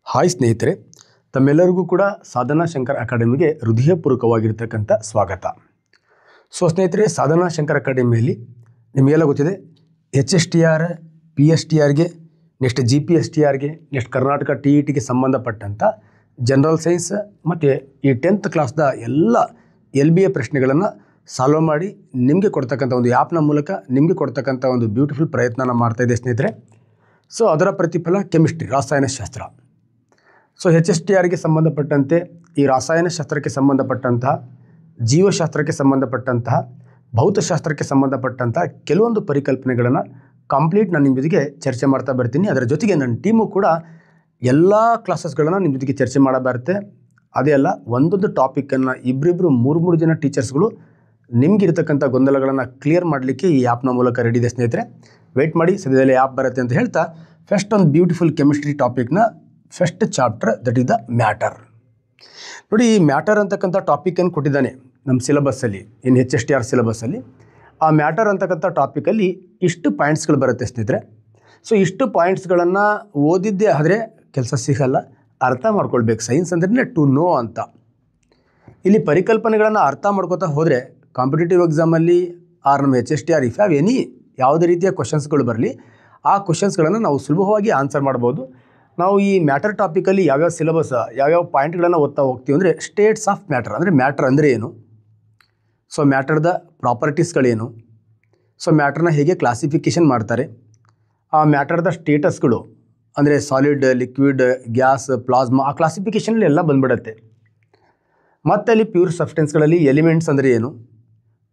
Hi ಸ್ನೇಹಿತರೆ, ತಮ್ಮೆಲ್ಲರಿಗೂ ಕೂಡ ಸಾಧನಾ ಶಂಕರ್ ಅಕಾಡೆಮಿಗೆ ಹೃದಯಪೂರ್ವಕವಾಗಿರ್ತಕ್ಕಂಥ ಸ್ವಾಗತ. ಸ್ನೇಹಿತರೆ, ಸಾಧನಾ ಶಂಕರ್ ಅಕಾಡೆಮಿಯಲ್ಲಿ ನಿಮಗೆಲ್ಲ ಗೊತ್ತಿದೆ HSTR, PSTRಗೆ, ನೆಕ್ಸ್ಟ್ GPSTRಗೆ, ನೆಕ್ಸ್ಟ್ ಕರ್ನಾಟಕ TETಗೆ ಸಂಬಂಧಪಟ್ಟಂಥ ಜನರಲ್ ಸೈನ್ಸ್ ಮತ್ತು ಈ 10th ಕ್ಲಾಸ್ದ ಎಲ್ಲ LBA ಪ್ರಶ್ನೆಗಳನ್ನು ಸಾಲ್ವ್ ಮಾಡಿ ನಿಮಗೆ ಕೊಡ್ತಕ್ಕಂಥ ಒಂದು ಆ್ಯಪ್ನ ಮೂಲಕ ನಿಮಗೆ ಕೊಡ್ತಕ್ಕಂಥ ಒಂದು ಬ್ಯೂಟಿಫುಲ್ ಪ್ರಯತ್ನನ ಮಾಡ್ತಾಯಿದೆ ಸ್ನೇಹಿತರೆ. ಅದರ ಪ್ರತಿಫಲ ಕೆಮಿಸ್ಟ್ರಿ, ರಾಸಾಯನಶಾಸ್ತ್ರ. HSTRಗೆ ಸಂಬಂಧಪಟ್ಟಂತೆ ಈ ರಾಸಾಯನಶಾಸ್ತ್ರಕ್ಕೆ ಸಂಬಂಧಪಟ್ಟಂತಹ, ಜೀವಶಾಸ್ತ್ರಕ್ಕೆ ಸಂಬಂಧಪಟ್ಟಂತಹ, ಭೌತಶಾಸ್ತ್ರಕ್ಕೆ ಸಂಬಂಧಪಟ್ಟಂತಹ ಕೆಲವೊಂದು ಪರಿಕಲ್ಪನೆಗಳನ್ನು ಕಂಪ್ಲೀಟ್ ನಾನು ನಿಮ್ಮ ಜೊತೆಗೆ ಚರ್ಚೆ ಮಾಡ್ತಾ ಬರ್ತೀನಿ. ಅದರ ಜೊತೆಗೆ ನನ್ನ ಟೀಮು ಕೂಡ ಎಲ್ಲ ಕ್ಲಾಸಸ್ಗಳನ್ನು ನಿಮ್ಮ ಜೊತೆಗೆ ಚರ್ಚೆ ಮಾಡಬರುತ್ತೆ. ಅದೇ ಅಲ್ಲ, ಒಂದೊಂದು ಟಾಪಿಕನ್ನು ಇಬ್ಬರಿಬ್ಬರು ಮೂರು ಜನ ಟೀಚರ್ಸ್ಗಳು ನಿಮಗಿರ್ತಕ್ಕಂಥ ಗೊಂದಲಗಳನ್ನು ಕ್ಲಿಯರ್ ಮಾಡಲಿಕ್ಕೆ ಈ ಆ್ಯಪ್ನ ಮೂಲಕ ರೆಡಿ ಇದೆ ಸ್ನೇಹಿತರೆ. ವೆಯ್ಟ್ ಮಾಡಿ, ಸದ್ಯದಲ್ಲಿ ಆ್ಯಪ್ ಬರುತ್ತೆ ಅಂತ ಹೇಳ್ತಾ ಫಸ್ಟ್ ಒಂದು ಬ್ಯೂಟಿಫುಲ್ ಕೆಮಿಸ್ಟ್ರಿ ಟಾಪಿಕ್ನ first chapter, that is the matter. ನೋಡಿ, ಈ ಮ್ಯಾಟರ್ ಅಂತಕ್ಕಂಥ ಟಾಪಿಕನ್ನು ಕೊಟ್ಟಿದ್ದಾನೆ ನಮ್ಮ ಸಿಲೆಬಸ್ಸಲ್ಲಿ, ಇನ್ನು HSTR ಸಿಲೆಬಸ್ಸಲ್ಲಿ. ಆ ಮ್ಯಾಟರ್ ಅಂತಕ್ಕಂಥ ಟಾಪಿಕಲ್ಲಿ ಇಷ್ಟು ಪಾಯಿಂಟ್ಸ್ಗಳು ಬರುತ್ತೆ ಸ್ನೇಹಿತರೆ. ಇಷ್ಟು ಪಾಯಿಂಟ್ಸ್ಗಳನ್ನು ಓದಿದ್ದೇ ಆದರೆ ಕೆಲಸ ಸಿಗಲ್ಲ, ಅರ್ಥ ಮಾಡ್ಕೊಳ್ಬೇಕು. ಸೈನ್ಸ್ ಅಂದ್ರೆ ಟು ನೋ ಅಂತ. ಇಲ್ಲಿ ಪರಿಕಲ್ಪನೆಗಳನ್ನು ಅರ್ಥ ಮಾಡ್ಕೋತಾ ಹೋದರೆ ಕಾಂಪಿಟೇಟಿವ್ ಎಕ್ಸಾಮಲ್ಲಿ ಆರ್ ನಮ್ಮ HSTR ಇಫ್ ಹ್ಯಾವ್ ಎನಿ ಯಾವುದೇ ರೀತಿಯ ಕ್ವಶನ್ಸ್ಗಳು ಬರಲಿ, ಆ ಕ್ವಶನ್ಸ್ಗಳನ್ನು ನಾವು ಸುಲಭವಾಗಿ ಆನ್ಸರ್ ಮಾಡ್ಬೋದು. ನಾವು ಈ ಮ್ಯಾಟರ್ ಟಾಪಿಕಲ್ಲಿ ಯಾವ್ಯಾವ ಸಿಲೆಬಸ್, ಯಾವ್ಯಾವ ಪಾಯಿಂಟ್ಗಳನ್ನು ಓದ್ತಾ ಹೋಗ್ತೀವಿ ಅಂದರೆ, ಸ್ಟೇಟ್ಸ್ ಆಫ್ ಮ್ಯಾಟರ್ ಅಂದರೆ ಮ್ಯಾಟರ್ ಅಂದರೆ ಏನು, ಮ್ಯಾಟರ್ದ ಪ್ರಾಪರ್ಟೀಸ್ಗಳೇನು, ಮ್ಯಾಟರ್ನ ಹೇಗೆ ಕ್ಲಾಸಿಫಿಕೇಷನ್ ಮಾಡ್ತಾರೆ, ಆ ಮ್ಯಾಟರ್ದ ಸ್ಟೇಟಸ್ಗಳು ಅಂದರೆ ಸಾಲಿಡ್, ಲಿಕ್ವಿಡ್, ಗ್ಯಾಸ್, ಪ್ಲಾಸ್ಮಾ, ಆ ಕ್ಲಾಸಿಫಿಕೇಷನಲ್ಲಿ ಎಲ್ಲ ಬಂದ್ಬಿಡುತ್ತೆ. ಮತ್ತು ಅಲ್ಲಿ ಪ್ಯೂರ್ ಸಬ್ಸ್ಟೆನ್ಸ್ಗಳಲ್ಲಿ ಎಲಿಮೆಂಟ್ಸ್ ಅಂದರೆ ಏನು,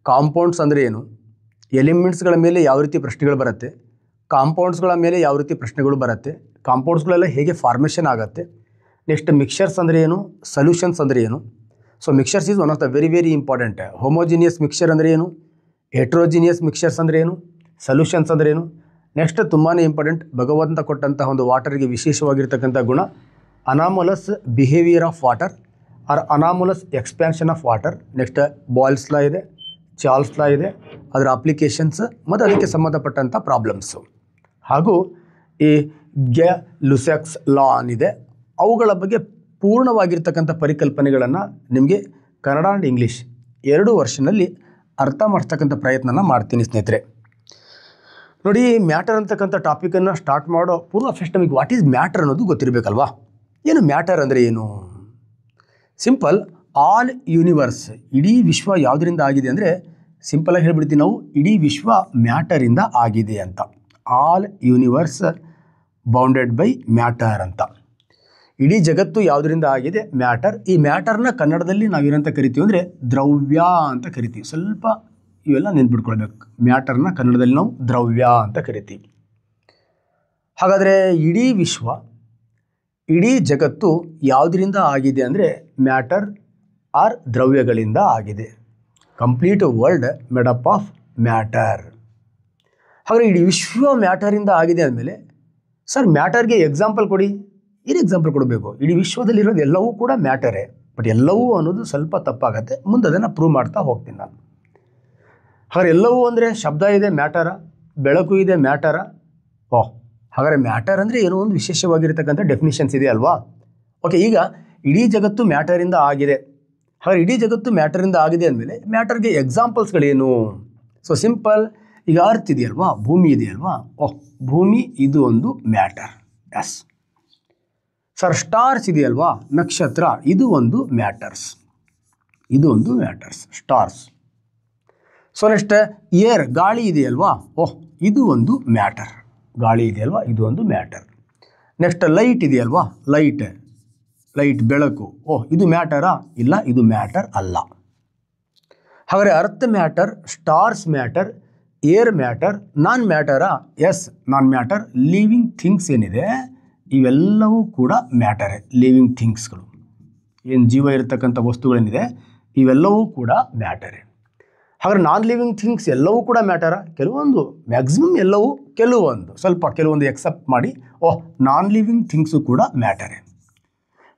ಕಾಂಪೌಂಡ್ಸ್ ಅಂದರೆ ಏನು, ಎಲಿಮೆಂಟ್ಸ್ಗಳ ಮೇಲೆ ಯಾವ ರೀತಿ ಪ್ರಶ್ನೆಗಳು ಬರುತ್ತೆ, ಕಾಂಪೌಂಡ್ಸ್ಗಳ ಮೇಲೆ ಯಾವ ರೀತಿ ಪ್ರಶ್ನೆಗಳು ಬರುತ್ತೆ, ಕಾಂಪೌಂಡ್ಸ್ಗಳೆಲ್ಲ ಹೇಗೆ ಫಾರ್ಮೇಷನ್ ಆಗುತ್ತೆ, ನೆಕ್ಸ್ಟ್ ಮಿಕ್ಸರ್ಸ್ ಅಂದರೆ ಏನು, ಸೊಲ್ಯೂಷನ್ಸ್ ಅಂದರೆ ಏನು. Mixers is one of the very very important. Homogeneous mixer ಅಂದರೆ ಏನು, ಹೆಟ್ರೋಜಿನಿಯಸ್ ಮಿಕ್ಸರ್ಸ್ ಅಂದರೆ ಏನು, ಸೊಲ್ಯೂಷನ್ಸ್ ಅಂದರೆ ಏನು. ನೆಕ್ಸ್ಟ್ ತುಂಬಾ ಇಂಪಾರ್ಟೆಂಟ್, ಭಗವಂತ ಕೊಟ್ಟಂತಹ ಒಂದು ವಾಟರ್ಗೆ ವಿಶೇಷವಾಗಿರ್ತಕ್ಕಂಥ ಗುಣ anomalous behaviour of water or anomalous expansion of water. Next Boyle's law ಇದೆ, ಚಾರ್ಲ್ಸ್ ಲಾ ಇದೆ, ಅದರ ಅಪ್ಲಿಕೇಶನ್ಸ್ ಮತ್ತು ಅದಕ್ಕೆ ಸಂಬಂಧಪಟ್ಟಂಥ ಪ್ರಾಬ್ಲಮ್ಸು, ಹಾಗೂ ಈ ಲುಸಾಕ್ಸ್ ಲಾ ಏನಿದೆ ಅವುಗಳ ಬಗ್ಗೆ ಪೂರ್ಣವಾಗಿರ್ತಕ್ಕಂಥ ಪರಿಕಲ್ಪನೆಗಳನ್ನು ನಿಮಗೆ ಕನ್ನಡ ಆ್ಯಂಡ್ ಇಂಗ್ಲೀಷ್ ಎರಡೂ ವರ್ಷನಲ್ಲಿ ಅರ್ಥ ಮಾಡ್ತಕ್ಕಂಥ ಪ್ರಯತ್ನನ ಮಾಡ್ತೀನಿ ಸ್ನೇಹಿತರೆ. ನೋಡಿ, ಮ್ಯಾಟರ್ ಅಂತಕ್ಕಂಥ ಟಾಪಿಕನ್ನು ಸ್ಟಾರ್ಟ್ ಮಾಡೋ ಪೂರ್ವ ಫಸ್ಟ್ ನಮಗೆ ವಾಟ್ ಈಸ್ ಮ್ಯಾಟರ್ ಅನ್ನೋದು ಗೊತ್ತಿರಬೇಕಲ್ವಾ. ಏನು ಮ್ಯಾಟರ್ ಅಂದರೆ ಏನು? ಸಿಂಪಲ್, ಆಲ್ ಯೂನಿವರ್ಸ್, ಇಡೀ ವಿಶ್ವ ಯಾವುದರಿಂದ ಆಗಿದೆ ಅಂದರೆ, ಸಿಂಪಲಾಗಿ ಹೇಳ್ಬಿಡ್ತೀವಿ ನಾವು, ಇಡೀ ವಿಶ್ವ ಮ್ಯಾಟರಿಂದ ಆಗಿದೆ ಅಂತ. All universe bounded by matter ಅಂತ. ಇಡೀ ಜಗತ್ತು ಯಾವುದರಿಂದ ಆಗಿದೆ? ಮ್ಯಾಟರ್. ಈ ಮ್ಯಾಟರ್ನ ಕನ್ನಡದಲ್ಲಿ ನಾವೇನಂತ ಕರಿತೀವಿ ಅಂದರೆ ದ್ರವ್ಯ ಅಂತ ಕರಿತೀವಿ. ಸ್ವಲ್ಪ ಇವೆಲ್ಲ ನೆನ್ಪಿಟ್ಕೊಳ್ಬೇಕು. ಮ್ಯಾಟರ್ನ ಕನ್ನಡದಲ್ಲಿ ನಾವು ದ್ರವ್ಯ ಅಂತ ಕರಿತೀವಿ. ಹಾಗಾದರೆ ಇಡೀ ವಿಶ್ವ, ಇಡೀ ಜಗತ್ತು ಯಾವುದರಿಂದ ಆಗಿದೆ ಅಂದರೆ ಮ್ಯಾಟರ್ ಆರ್ ದ್ರವ್ಯಗಳಿಂದ ಆಗಿದೆ. Complete world made up of matter. ಹಾಗಾದರೆ ಇಡೀ ವಿಶ್ವ ಮ್ಯಾಟರಿಂದ ಆಗಿದೆ ಅಂದಮೇಲೆ, ಸರ್ ಮ್ಯಾಟರ್ಗೆ ಎಕ್ಸಾಂಪಲ್ ಕೊಡಿ. ಏನು ಎಕ್ಸಾಂಪಲ್ ಕೊಡಬೇಕು? ಇಡೀ ವಿಶ್ವದಲ್ಲಿರೋದು ಎಲ್ಲವೂ ಕೂಡ ಮ್ಯಾಟರೇ. ಬಟ್ ಎಲ್ಲವೂ ಅನ್ನೋದು ಸ್ವಲ್ಪ ತಪ್ಪಾಗತ್ತೆ, ಮುಂದೆ ಅದನ್ನು ಪ್ರೂವ್ ಮಾಡ್ತಾ ಹೋಗ್ತೀನಿ ನಾನು. ಹಾಗಾದ್ರೆ ಎಲ್ಲವೂ ಅಂದರೆ ಶಬ್ದ ಇದೆ ಮ್ಯಾಟರ, ಬೆಳಕು ಇದೆ ಮ್ಯಾಟರ. ಹಾಗಾದರೆ ಮ್ಯಾಟರ್ ಅಂದರೆ ಏನೋ ಒಂದು ವಿಶೇಷವಾಗಿರ್ತಕ್ಕಂಥ ಡೆಫಿನಿಷನ್ಸ್ ಇದೆ ಅಲ್ವಾ? ಓಕೆ, ಈಗ ಇಡೀ ಜಗತ್ತು ಮ್ಯಾಟರಿಂದ ಆಗಿದೆ. ಹಾಗಾದ್ರೆ ಇಡೀ ಜಗತ್ತು ಮ್ಯಾಟರಿಂದ ಆಗಿದೆ ಅಂದಮೇಲೆ ಮ್ಯಾಟರ್ಗೆ ಎಕ್ಸಾಂಪಲ್ಸ್ಗಳೇನು? ಸಿಂಪಲ್, ಈಗ ಅರ್ತ್ ಇದೆಯಲ್ವಾ, ಭೂಮಿ ಇದೆಯಲ್ವಾ, ಭೂಮಿ ಇದು ಒಂದು ಮ್ಯಾಟರ್. Yes sir. ಸ್ಟಾರ್ಸ್ ಇದೆಯಲ್ವಾ, ನಕ್ಷತ್ರ, ಇದು ಒಂದು ಮ್ಯಾಟರ್ಸ್, ಇದು ಒಂದು ಮ್ಯಾಟರ್ಸ್, ಸ್ಟಾರ್ಸ್. ನೆಕ್ಸ್ಟ್ ಏರ್, ಗಾಳಿ ಇದೆಯಲ್ವಾ, ಇದು ಒಂದು ಮ್ಯಾಟರ್, ಗಾಳಿ ಇದೆಯಲ್ವಾ, ಇದು ಒಂದು ಮ್ಯಾಟರ್. ನೆಕ್ಸ್ಟ್ ಲೈಟ್ ಇದೆಯಲ್ವಾ, ಲೈಟ್ ಬೆಳಕು, ಇದು ಮ್ಯಾಟರಾ? ಇಲ್ಲ, ಇದು ಮ್ಯಾಟರ್ ಅಲ್ಲ. ಹಾಗಾದರೆ earth matter, stars matter, air matter, ನಾನ್ ಮ್ಯಾಟರಾ? ಎಸ್, ನಾನ್ ಮ್ಯಾಟರ್. ಲಿವಿಂಗ್ ಥಿಂಗ್ಸ್ ಏನಿದೆ ಇವೆಲ್ಲವೂ ಕೂಡ ಮ್ಯಾಟರೇ. ಲಿವಿಂಗ್ ಥಿಂಗ್ಸ್ಗಳು, ಏನು ಜೀವ ಇರತಕ್ಕಂಥ ವಸ್ತುಗಳೇನಿದೆ ಇವೆಲ್ಲವೂ ಕೂಡ ಮ್ಯಾಟರೇ. ಹಾಗಾದ್ರೆ ನಾನ್ ಲಿವಿಂಗ್ ಥಿಂಗ್ಸ್ ಎಲ್ಲವೂ ಕೂಡ ಮ್ಯಾಟರಾ? ಕೆಲವೊಂದು, ಮ್ಯಾಕ್ಸಿಮಮ್ ಎಲ್ಲವೂ, ಕೆಲವೊಂದು ಎಕ್ಸೆಪ್ಟ್ ಮಾಡಿ, ನಾನ್ ಲಿವಿಂಗ್ ಥಿಂಗ್ಸು ಕೂಡ ಮ್ಯಾಟರೇ.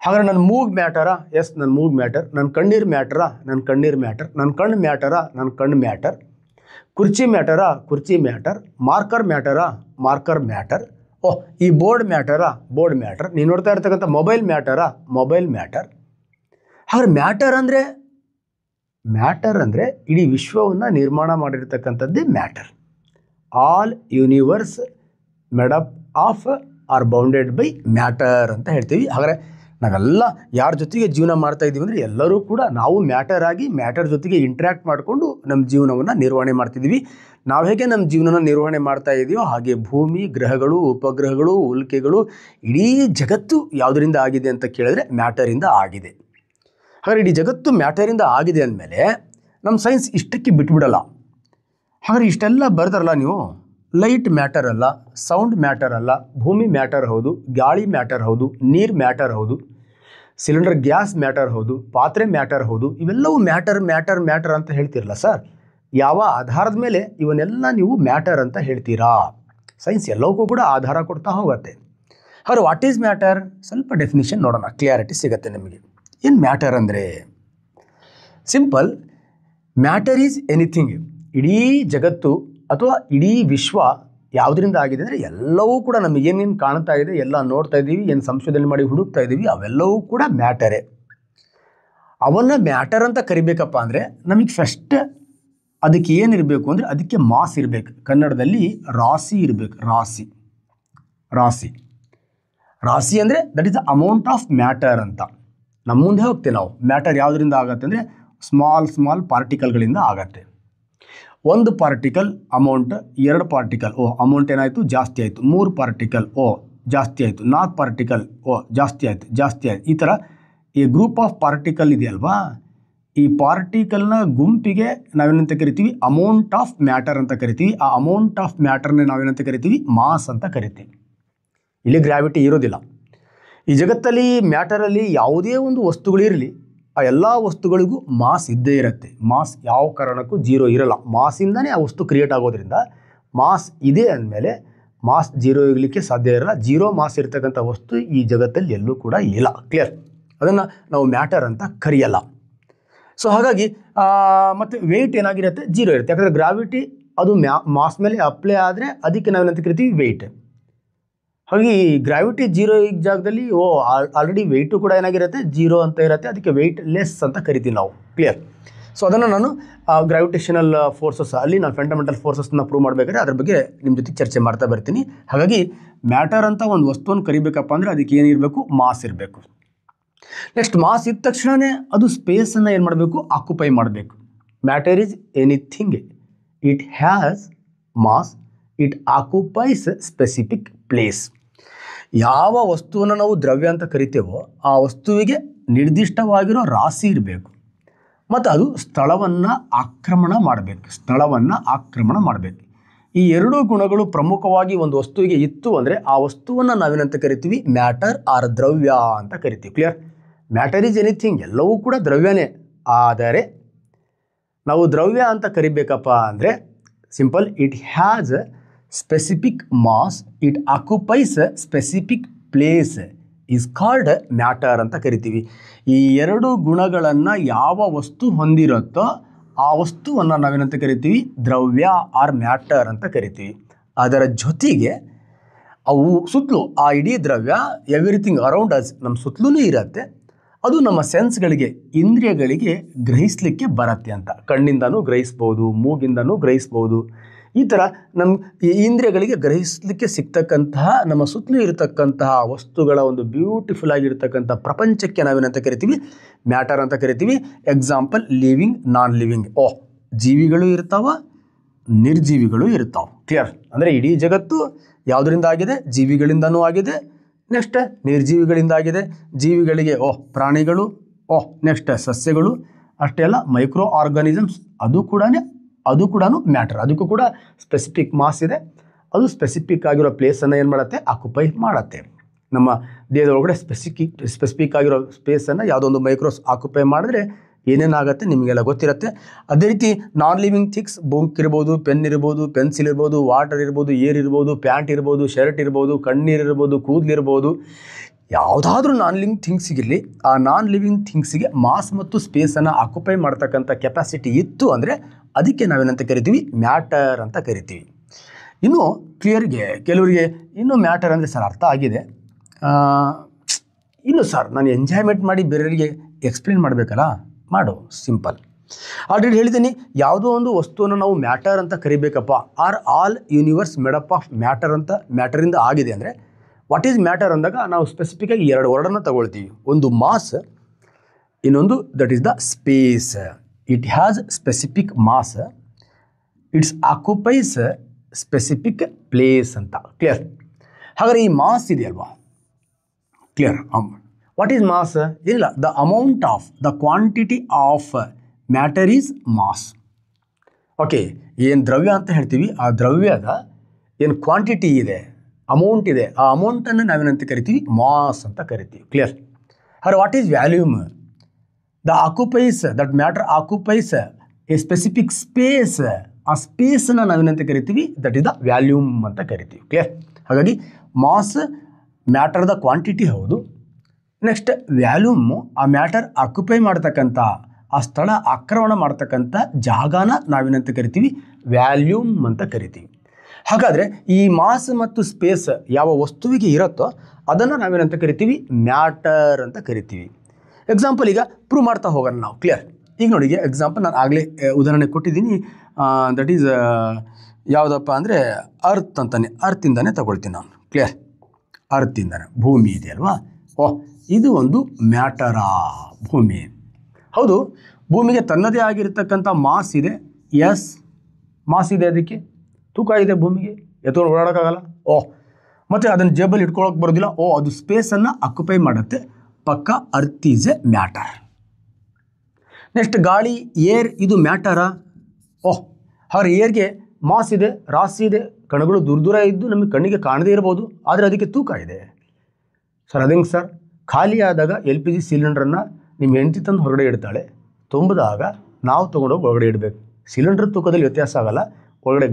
ಹಾಗಾದ್ರೆ ನನ್ನ ಮೂಗ್ ಮ್ಯಾಟರಾ? ಎಸ್, ನನ್ನ ಮೂಗ್ ಮ್ಯಾಟರ್. ನನ್ನ ಕಣ್ಣೀರು ಮ್ಯಾಟರಾ? ನನ್ನ ಕಣ್ಣೀರು ಮ್ಯಾಟರ್. ನನ್ನ ಕಣ್ಣು ಮ್ಯಾಟರಾ? ನನ್ನ ಕಣ್ಣು ಮ್ಯಾಟರ್. ಕುರ್ಚಿ ಮ್ಯಾಟರಾ? ಕುರ್ಚಿ ಮ್ಯಾಟರ್. ಮಾರ್ಕರ್ ಮ್ಯಾಟರಾ? Marker matter. ಓಹ್ ಈ ಬೋರ್ಡ್ ಮ್ಯಾಟರಾ, ಬೋರ್ಡ್ ಮ್ಯಾಟರ್. ನೀವು ನೋಡ್ತಾ ಇರ್ತಕ್ಕಂಥ ಮೊಬೈಲ್ ಮ್ಯಾಟರಾ, ಮೊಬೈಲ್ ಮ್ಯಾಟರ್. ಹಾಗಾದ್ರೆ ಮ್ಯಾಟರ್ ಅಂದರೆ ಇಡೀ ವಿಶ್ವವನ್ನು ನಿರ್ಮಾಣ ಮಾಡಿರ್ತಕ್ಕಂಥದ್ದೇ matter. All universe made up of or bounded by matter ಅಂತ ಹೇಳ್ತೀವಿ. ಹಾಗಾದರೆ ನಾವೆಲ್ಲ ಯಾರ ಜೊತೆಗೆ ಜೀವನ ಮಾಡ್ತಾ ಇದ್ದೀವಿ ಅಂದರೆ ಎಲ್ಲರೂ ಕೂಡ ನಾವು ಮ್ಯಾಟರ್ ಆಗಿ ಮ್ಯಾಟರ್ ಜೊತೆಗೆ ಇಂಟ್ರ್ಯಾಕ್ಟ್ ಮಾಡಿಕೊಂಡು ನಮ್ಮ ಜೀವನವನ್ನು ನಿರ್ವಹಣೆ ಮಾಡ್ತಿದ್ದೀವಿ. ನಾವು ಹೇಗೆ ನಮ್ಮ ಜೀವನನ ನಿರ್ವಹಣೆ ಮಾಡ್ತಾ ಇದೆಯೋ ಹಾಗೆ ಭೂಮಿ, ಗ್ರಹಗಳು, ಉಪಗ್ರಹಗಳು, ಉಲ್ಕೆಗಳು, ಇಡೀ ಜಗತ್ತು ಯಾವುದರಿಂದ ಆಗಿದೆ ಅಂತ ಕೇಳಿದ್ರೆ ಮ್ಯಾಟರಿಂದ ಆಗಿದೆ. ಹಾಗಾದ್ರೆ ಇಡೀ ಜಗತ್ತು ಮ್ಯಾಟರಿಂದ ಆಗಿದೆ ಅಂದಮೇಲೆ ನಮ್ಮ ಸೈನ್ಸ್ ಇಷ್ಟಕ್ಕೆ ಬಿಟ್ಬಿಡಲ್ಲ. ಹಾಗಾದ್ರೆ ಇಷ್ಟೆಲ್ಲ ಬರ್ತಾರಲ್ಲ ನೀವು, ಲೈಟ್ ಮ್ಯಾಟರ್ ಅಲ್ಲ, ಸೌಂಡ್ ಮ್ಯಾಟರ್ ಅಲ್ಲ, ಭೂಮಿ ಮ್ಯಾಟರ್ ಹೌದು, ಗಾಳಿ ಮ್ಯಾಟರ್ ಹೌದು, ನೀರು ಮ್ಯಾಟರ್ ಹೌದು, ಸಿಲಿಂಡರ್ ಗ್ಯಾಸ್ ಮ್ಯಾಟರ್ ಹೌದು, ಪಾತ್ರೆ ಮ್ಯಾಟರ್ ಹೌದು, ಇವೆಲ್ಲವೂ ಮ್ಯಾಟರ್ ಅಂತ ಹೇಳ್ತಿರಲ್ಲ ಸರ್. ಯಾವ ಆಧಾರದ ಮೇಲೆ ಇವನ್ನೆಲ್ಲ ನೀವು ಮ್ಯಾಟರ್ ಅಂತ ಹೇಳ್ತೀರಾ? ಸೈನ್ಸ್ ಎಲ್ಲವಕ್ಕೂ ಕೂಡ ಆಧಾರ ಕೊಡ್ತಾ ಹೋಗುತ್ತೆ. ಹಾಗಾದ್ರೆ ವಾಟ್ ಈಸ್ ಮ್ಯಾಟರ್? ಸ್ವಲ್ಪ ಡೆಫಿನಿಷನ್ ನೋಡೋಣ, ಕ್ಲಿಯಾರಿಟಿ ಸಿಗುತ್ತೆ ನಿಮಗೆ. ಏನು ಮ್ಯಾಟರ್ ಅಂದರೆ? Simple, matter is anything. ಇಡೀ ಜಗತ್ತು ಅಥವಾ ಇಡೀ ವಿಶ್ವ ಯಾವುದರಿಂದ ಆಗಿದೆ ಅಂದರೆ ಎಲ್ಲವೂ ಕೂಡ ನಮಗೇನೇನು ಕಾಣ್ತಾ ಇದೆ, ಎಲ್ಲ ನೋಡ್ತಾ ಇದ್ದೀವಿ, ಏನು ಸಂಶೋಧನೆ ಮಾಡಿ ಹುಡುಕ್ತಾ ಇದ್ದೀವಿ, ಅವೆಲ್ಲವೂ ಕೂಡ ಮ್ಯಾಟರೇ. ಅವನ್ನು ಮ್ಯಾಟರ್ ಅಂತ ಕರಿಬೇಕಪ್ಪ ಅಂದರೆ ನಮಗೆ ಫಸ್ಟ್ ಅದಕ್ಕೆ ಏನಿರಬೇಕು ಅಂದರೆ ಅದಕ್ಕೆ ಮಾಸ್ ಇರಬೇಕು. ಕನ್ನಡದಲ್ಲಿ ರಾಶಿ ಇರಬೇಕು. ರಾಶಿ ಅಂದರೆ that is the amount of matter ಅಂತ. ನಮ್ಮ ಮುಂದೆ ಹೋಗ್ತೇವೆ ನಾವು. ಮ್ಯಾಟರ್ ಯಾವುದರಿಂದ ಆಗುತ್ತೆ ಅಂದರೆ ಸ್ಮಾಲ್ ಪಾರ್ಟಿಕಲ್ಗಳಿಂದ ಆಗತ್ತೆ. ಒಂದು ಪಾರ್ಟಿಕಲ್ ಅಮೌಂಟ್, 2 ಪಾರ್ಟಿಕಲ್ ಅಮೌಂಟ್ ಏನಾಯಿತು, ಜಾಸ್ತಿ ಆಯಿತು. 3 ಪಾರ್ಟಿಕಲ್ ಜಾಸ್ತಿ ಆಯಿತು. 4 ಪಾರ್ಟಿಕಲ್ ಜಾಸ್ತಿ ಆಯಿತು. ಈ ಥರ ಈ ಗ್ರೂಪ್ ಆಫ್ ಪಾರ್ಟಿಕಲ್ ಇದೆಯಲ್ವಾ, ಈ ಪಾರ್ಟಿಕಲ್ನ ಗುಂಪಿಗೆ ನಾವೇನಂತ ಕರಿತೀವಿ, ಅಮೌಂಟ್ ಆಫ್ ಮ್ಯಾಟರ್ ಅಂತ ಕರಿತೀವಿ. ಆ ಅಮೌಂಟ್ ಆಫ್ ಮ್ಯಾಟರ್ನ ನಾವೇನಂತ ಕರಿತೀವಿ, ಮಾಸ್ ಅಂತ ಕರಿತೀವಿ. ಇಲ್ಲಿ ಗ್ರಾವಿಟಿ ಇರೋದಿಲ್ಲ. ಈ ಜಗತ್ತಲ್ಲಿ ಮ್ಯಾಟರಲ್ಲಿ ಯಾವುದೇ ಒಂದು ವಸ್ತುಗಳಿರಲಿ, ಆ ಎಲ್ಲ ವಸ್ತುಗಳಿಗೂ ಮಾಸ್ ಇದ್ದೇ ಇರುತ್ತೆ. ಮಾಸ್ ಯಾವ ಕಾರಣಕ್ಕೂ 0 ಇರಲ್ಲ. ಮಾಸಿಂದನೇ ಆ ವಸ್ತು ಕ್ರಿಯೇಟ್ ಆಗೋದ್ರಿಂದ ಮಾಸ್ ಇದೆ ಅಂದಮೇಲೆ ಮಾಸ್ 0 ಇರಲಿಕ್ಕೆ ಸಾಧ್ಯ ಇರಲ್ಲ. 0 ಮಾಸ್ ಇರ್ತಕ್ಕಂಥ ವಸ್ತು ಈ ಜಗತ್ತಲ್ಲಿ ಎಲ್ಲೂ ಕೂಡ ಇಲ್ಲ. ಕ್ಲಿಯರ್? ಅದನ್ನು ನಾವು ಮ್ಯಾಟರ್ ಅಂತ ಕರೆಯಲ್ಲ. ಸೊ ಹಾಗಾಗಿ ಮತ್ತು ವೆಯ್ಟ್ ಏನಾಗಿರುತ್ತೆ, 0 ಇರುತ್ತೆ. ಯಾಕಂದರೆ ಗ್ರಾವಿಟಿ ಅದು ಮಾಸ್ ಮೇಲೆ ಅಪ್ಲೈ ಆದರೆ ಅದಕ್ಕೆ ನಾವೇನಂತ ಕರಿತೀವಿ, ವೆಯ್ಟ್. ಹಾಗೆ ಗ್ರಾವಿಟಿ 0 ಈ ಜಾಗದಲ್ಲಿ ಆಲ್ರೆಡಿ ವೆಯ್ಟು ಕೂಡ ಏನಾಗಿರುತ್ತೆ, 0 ಅಂತ ಇರುತ್ತೆ. ಅದಕ್ಕೆ ವೆಯ್ಟ್ ಲೆಸ್ ಅಂತ ಕರಿತೀವಿ ನಾವು. ಕ್ಲಿಯರ್? ಸೊ ಅದನ್ನು ನಾನು ಗ್ರಾವಿಟೇಷನಲ್ ಫೋರ್ಸಸ್ ಅಲ್ಲಿ ನಾನು ಫಂಡಮೆಂಟಲ್ ಫೋರ್ಸಸ್ನ ಪ್ರೂವ್ ಮಾಡಬೇಕಾದ್ರೆ ಅದ್ರ ಬಗ್ಗೆ ನಿಮ್ಮ ಜೊತೆ ಚರ್ಚೆ ಮಾಡ್ತಾ ಬರ್ತೀನಿ. ಹಾಗಾಗಿ ಮ್ಯಾಟರ್ ಅಂತ ಒಂದು ವಸ್ತುವನ್ನು ಕರಿಬೇಕಪ್ಪ ಅಂದರೆ ಅದಕ್ಕೆ ಏನಿರಬೇಕು, ಮಾಸ್ ಇರಬೇಕು. ನೆಕ್ಸ್ಟ್, ಮಾಸ್ ಇದ್ದ ತಕ್ಷಣವೇ ಅದು ಸ್ಪೇಸನ್ನು ಏನು ಮಾಡಬೇಕು, ಆಕ್ಯುಪೈ ಮಾಡಬೇಕು. Matter is anything, it has mass, it occupies specific place. ಯಾವ ವಸ್ತುವನ್ನು ನಾವು ದ್ರವ್ಯ ಅಂತ ಕರಿತೇವೋ ಆ ವಸ್ತುವಿಗೆ ನಿರ್ದಿಷ್ಟವಾಗಿರೋ ರಾಶಿ ಇರಬೇಕು ಮತ್ತು ಅದು ಸ್ಥಳವನ್ನು ಆಕ್ರಮಣ ಮಾಡಬೇಕು. ಈ ಎರಡೂ ಗುಣಗಳು ಪ್ರಮುಖವಾಗಿ ಒಂದು ವಸ್ತುವಿಗೆ ಇತ್ತು ಅಂದರೆ ಆ ವಸ್ತುವನ್ನು ನಾವೇನಂತ ಕರಿತೀವಿ, ಮ್ಯಾಟರ್ ಆರ್ ದ್ರವ್ಯ ಅಂತ ಕರಿತೀವಿ. ಕ್ಲಿಯರ್? ಮ್ಯಾಟರ್ ಈಸ್ ಎನಿಥಿಂಗ್, ಎಲ್ಲವೂ ಕೂಡ ದ್ರವ್ಯನೇ. ಆದರೆ ನಾವು ದ್ರವ್ಯ ಅಂತ ಕರಿಬೇಕಪ್ಪ ಅಂದರೆ simple, it has specific mass, it occupies specific place, is called matter ಅಂತ ಕರಿತೀವಿ. ಈ ಎರಡು ಗುಣಗಳನ್ನು ಯಾವ ವಸ್ತು ಹೊಂದಿರುತ್ತೋ ಆ ವಸ್ತುವನ್ನು ನಾವೇನಂತ ಕರಿತೀವಿ, ದ್ರವ್ಯ ಆರ್ ಮ್ಯಾಟರ್ ಅಂತ ಕರಿತೀವಿ. ಅದರ ಜೊತೆಗೆ ಅವು ಸುತ್ತಲೂ ಆ ಇಡೀ ದ್ರವ್ಯ ಎವ್ರಿಥಿಂಗ್ ಅರೌಂಡ್ ಅಸ್, ನಮ್ಮ ಸುತ್ತಲೂ ಇರುತ್ತೆ. ಅದು ನಮ್ಮ ಸೆನ್ಸ್ಗಳಿಗೆ, ಇಂದ್ರಿಯಗಳಿಗೆ ಗ್ರಹಿಸಲಿಕ್ಕೆ ಬರುತ್ತೆ ಅಂತ. ಕಣ್ಣಿಂದನೂ ಗ್ರಹಿಸ್ಬೋದು, ಮೂಗಿಂದನೂ ಗ್ರಹಿಸ್ಬೋದು. ಈ ಥರ ನಮ್ಮ ಈ ಇಂದ್ರಿಯಗಳಿಗೆ ಗ್ರಹಿಸಲಿಕ್ಕೆ ಸಿಗ್ತಕ್ಕಂತಹ ನಮ್ಮ ಸುತ್ತಲೂ ಇರತಕ್ಕಂತಹ ವಸ್ತುಗಳ ಒಂದು ಬ್ಯೂಟಿಫುಲ್ ಆಗಿರ್ತಕ್ಕಂಥ ಪ್ರಪಂಚಕ್ಕೆ ನಾವೇನಂತ ಕರಿತೀವಿ, ಮ್ಯಾಟರ್ ಅಂತ ಕರಿತೀವಿ. Example, living, non living. ಜೀವಿಗಳು ಇರ್ತಾವ, ನಿರ್ಜೀವಿಗಳು ಇರ್ತಾವೆ. ಕ್ಲಿಯರ್? ಅಂದರೆ ಇಡೀ ಜಗತ್ತು ಯಾವುದರಿಂದ ಆಗಿದೆ, ಜೀವಿಗಳಿಂದನೂ ಆಗಿದೆ. ನೆಕ್ಸ್ಟ್ ನಿರ್ಜೀವಿಗಳಿಂದ ಆಗಿದೆ. ಜೀವಿಗಳಿಗೆ ಪ್ರಾಣಿಗಳು, ನೆಕ್ಸ್ಟ್ ಸಸ್ಯಗಳು, ಅಷ್ಟೇ ಅಲ್ಲ ಮೈಕ್ರೋ ಆರ್ಗಾನಿಸಮ್ಸ್, ಅದು ಕೂಡ ಮ್ಯಾಟರ್. ಅದಕ್ಕೂ ಕೂಡ ಸ್ಪೆಸಿಫಿಕ್ ಮಾಸ್ ಇದೆ. ಅದು ಸ್ಪೆಸಿಫಿಕ್ ಆಗಿರೋ ಪ್ಲೇಸನ್ನು ಏನು ಮಾಡುತ್ತೆ, ಆಕ್ಯುಪೈ ಮಾಡುತ್ತೆ. ನಮ್ಮ ದೇಹದ ಒಳಗಡೆ ಸ್ಪೆಸಿಫಿಕ್ ಆಗಿರೋ ಸ್ಪೇಸನ್ನು ಯಾವುದೋ ಒಂದು ಮೈಕ್ರೋಸ್ ಆಕ್ಯುಪೈ ಮಾಡಿದ್ರೆ ಏನೇನಾಗುತ್ತೆ ನಿಮಗೆಲ್ಲ ಗೊತ್ತಿರುತ್ತೆ. ಅದೇ ರೀತಿ ನಾನ್ ಲಿವಿಂಗ್ ಥಿಂಗ್ಸ್, ಬುಕ್ ಇರ್ಬೋದು, ಪೆನ್ ಇರ್ಬೋದು, ಪೆನ್ಸಿಲ್ ಇರ್ಬೋದು, ವಾಟರ್ ಇರ್ಬೋದು, ಏರ್ ಇರ್ಬೋದು, ಪ್ಯಾಂಟ್ ಇರ್ಬೋದು, ಶರ್ಟ್ ಇರ್ಬೋದು, ಕಣ್ಣೀರು ಇರ್ಬೋದು, ಕೂದಲಿರ್ಬೋದು, ಯಾವುದಾದ್ರೂ ನಾನ್ ಲಿವಿಂಗ್ ಥಿಂಗ್ಸಿಗಿರಲಿ, ಆ ನಾನ್ ಲಿವಿಂಗ್ ಥಿಂಗ್ಸಿಗೆ ಮಾಸ್ ಮತ್ತು ಸ್ಪೇಸನ್ನು ಆಕ್ಯುಪೈ ಮಾಡ್ತಕ್ಕಂಥ ಕೆಪಾಸಿಟಿ ಇತ್ತು ಅಂದರೆ ಅದಕ್ಕೆ ನಾವೇನಂತ ಕರಿತೀವಿ, ಮ್ಯಾಟರ್ ಅಂತ ಕರಿತೀವಿ. ಇನ್ನು ಕ್ಲಿಯರ್ಗೆ ಕೆಲವರಿಗೆ ಇನ್ನೂ ಮ್ಯಾಟರ್ ಅಂದರೆ ಸರ್ ಅರ್ಥ ಆಗಿದೆ, ಇನ್ನು ಸರ್ ನಾನು ಎಂಜಾಯ್ಮೆಂಟ್ ಮಾಡಿ ಬೇರೆಯವರಿಗೆ ಎಕ್ಸ್ಪ್ಲೇನ್ ಮಾಡಬೇಕಲ್ಲ, ಮಾಡು, ಸಿಂಪಲ್. ಆಲ್ರೆಡಿ ಹೇಳಿದ್ದೀನಿ, ಯಾವುದೋ ಒಂದು ವಸ್ತುವನ್ನು ನಾವು ಮ್ಯಾಟರ್ ಅಂತ ಕರಿಬೇಕಪ್ಪ. Or all universe made up of matter ಅಂತ ಮ್ಯಾಟರಿಂದ ಆಗಿದೆ ಅಂದರೆ ವಾಟ್ ಈಸ್ ಮ್ಯಾಟರ್ ಅಂದಾಗ ನಾವು ಸ್ಪೆಸಿಫಿಕ್ಕಾಗಿ 2 ವರ್ಡನ್ನು ತಗೊಳ್ತೀವಿ. ಒಂದು ಮಾಸ್, ಇನ್ನೊಂದು that is the space. It has specific mass, it's occupies specific place ಅಂತ. ಕ್ಲಿಯರ್? ಹಾಗಾದರೆ ಈ ಮಾಸ್ ಇದೆಯಲ್ವಾ, ಕ್ಲಿಯರ್? What is mass? ಏನಿಲ್ಲ, the amount of the quantity of matter is mass. Okay, ಏನು ದ್ರವ್ಯ ಅಂತ ಹೇಳ್ತೀವಿ, ಆ ದ್ರವ್ಯದ ಏನು ಕ್ವಾಂಟಿಟಿ ಇದೆ, ಅಮೌಂಟ್ ಇದೆ, ಆ ಅಮೌಂಟನ್ನು ನಾವೇನಂತ ಕರಿತೀವಿ, ಮಾಸ್ ಅಂತ ಕರಿತೀವಿ. ಕ್ಲಿಯರ್? ಹಾಗಾದ್ರೆ what is volume? The occupies, that matter occupies A specific space. ಆ ಸ್ಪೇಸನ್ನು ನಾವೇನಂತ ಕರಿತೀವಿ, ದಟ್ ಈಸ್ ದ ವ್ಯಾಲ್ಯೂಮ್ ಅಂತ ಕರಿತೀವಿ. ಕ್ಲಿಯರ್? ಹಾಗಾಗಿ ಮಾಸ್ ಮ್ಯಾಟರ್ದ ಕ್ವಾಂಟಿಟಿ ಹೌದು. ನೆಕ್ಸ್ಟ್ ವ್ಯಾಲ್ಯೂಮು ಆ ಮ್ಯಾಟರ್ ಆಕ್ಯುಪೈ ಮಾಡ್ತಕ್ಕಂಥ, ಆ ಸ್ಥಳ ಆಕ್ರಮಣ ಮಾಡ್ತಕ್ಕಂಥ ಜಾಗನ ನಾವೇನಂತ ಕರಿತೀವಿ, ವ್ಯಾಲ್ಯೂಮ್ ಅಂತ ಕರಿತೀವಿ. ಹಾಗಾದರೆ ಈ ಮಾಸ್ ಮತ್ತು ಸ್ಪೇಸ್ ಯಾವ ವಸ್ತುವಿಗೆ ಇರುತ್ತೋ ಅದನ್ನು ನಾವೇನಂತ ಕರಿತೀವಿ, ಮ್ಯಾಟರ್ ಅಂತ ಕರಿತೀವಿ. ಎಕ್ಸಾಂಪಲ್ ಈಗ ಪ್ರೂವ್ ಮಾಡ್ತಾ ಹೋಗೋಣ ನಾವು. ಕ್ಲಿಯರ್? ಈಗ ನೋಡಿ, ಎಕ್ಸಾಂಪಲ್ ನಾನು ಆಗಲೇ ಉದಾಹರಣೆ ಕೊಟ್ಟಿದ್ದೀನಿ. ದಟ್ ಈಸ್ ಯಾವುದಪ್ಪ ಅಂದರೆ ಅರ್ತ್ ಅಂತಾನೆ, ಅರ್ತಿಂದಾನೆ ತಗೊಳ್ತೀನಿ ನಾನು. ಕ್ಲಿಯರ್? ಅರ್ತಿಂದಾನೆ, ಭೂಮಿ ಇದೆಯಲ್ವಾ, ಓಹ್ ಇದು ಒಂದು ಮ್ಯಾಟರಾ, ಭೂಮಿ. ಹೌದು, ಭೂಮಿಗೆ ತನ್ನದೇ ಆಗಿರ್ತಕ್ಕಂಥ ಮಾಸ್ ಇದೆ. ಎಸ್, ಮಾಸ್ ಇದೆ, ಅದಕ್ಕೆ ತೂಕ ಇದೆ, ಭೂಮಿಗೆ ಎತ್ಕೊಂಡು ಓಡಾಡೋಕ್ಕಾಗಲ್ಲ. ಓಹ್, ಮತ್ತು ಅದನ್ನು ಜೇಬಲ್ಲಿ ಇಟ್ಕೊಳ್ಳೋಕೆ ಬರೋದಿಲ್ಲ. ಓಹ್, ಅದು ಸ್ಪೇಸನ್ನು ಆಕ್ಯುಪೈ ಮಾಡುತ್ತೆ. ಪಕ್ಕ earth is a matter. Next ಗಾಳಿ, ಏರ್, ಇದು ಮ್ಯಾಟರಾ? ಓಹ್, ಹಾಗಾದ್ರೆ ಏರ್ಗೆ ಮಾಸ್ ಇದೆ, ರಾಶಿ ಇದೆ, ಕಣಗಳು ದೂರ ದೂರ ಇದ್ದು ನಮಗೆ ಕಣ್ಣಿಗೆ ಕಾಣದೇ ಇರ್ಬೋದು, ಆದರೆ ಅದಕ್ಕೆ ತೂಕ ಇದೆ. ಸರ್ ಅದಂಗೆ ಸರ್? ಖಾಲಿ ಆದಾಗ LPG ಸಿಲಿಂಡ್ರನ್ನು ನಿಮ್ಮ ಹೆಂಡತಿ ತಂದು ಹೊರಗಡೆ ಇಡ್ತಾಳೆ, ತುಂಬಿದಾಗ ನಾವು ತೊಗೊಂಡೋಗಿ ಒಳಗಡೆ ಇಡಬೇಕು. ಸಿಲಿಂಡ್ರ್ ತೂಕದಲ್ಲಿ ವ್ಯತ್ಯಾಸ ಆಗೋಲ್ಲ. ಒಳಗಡೆ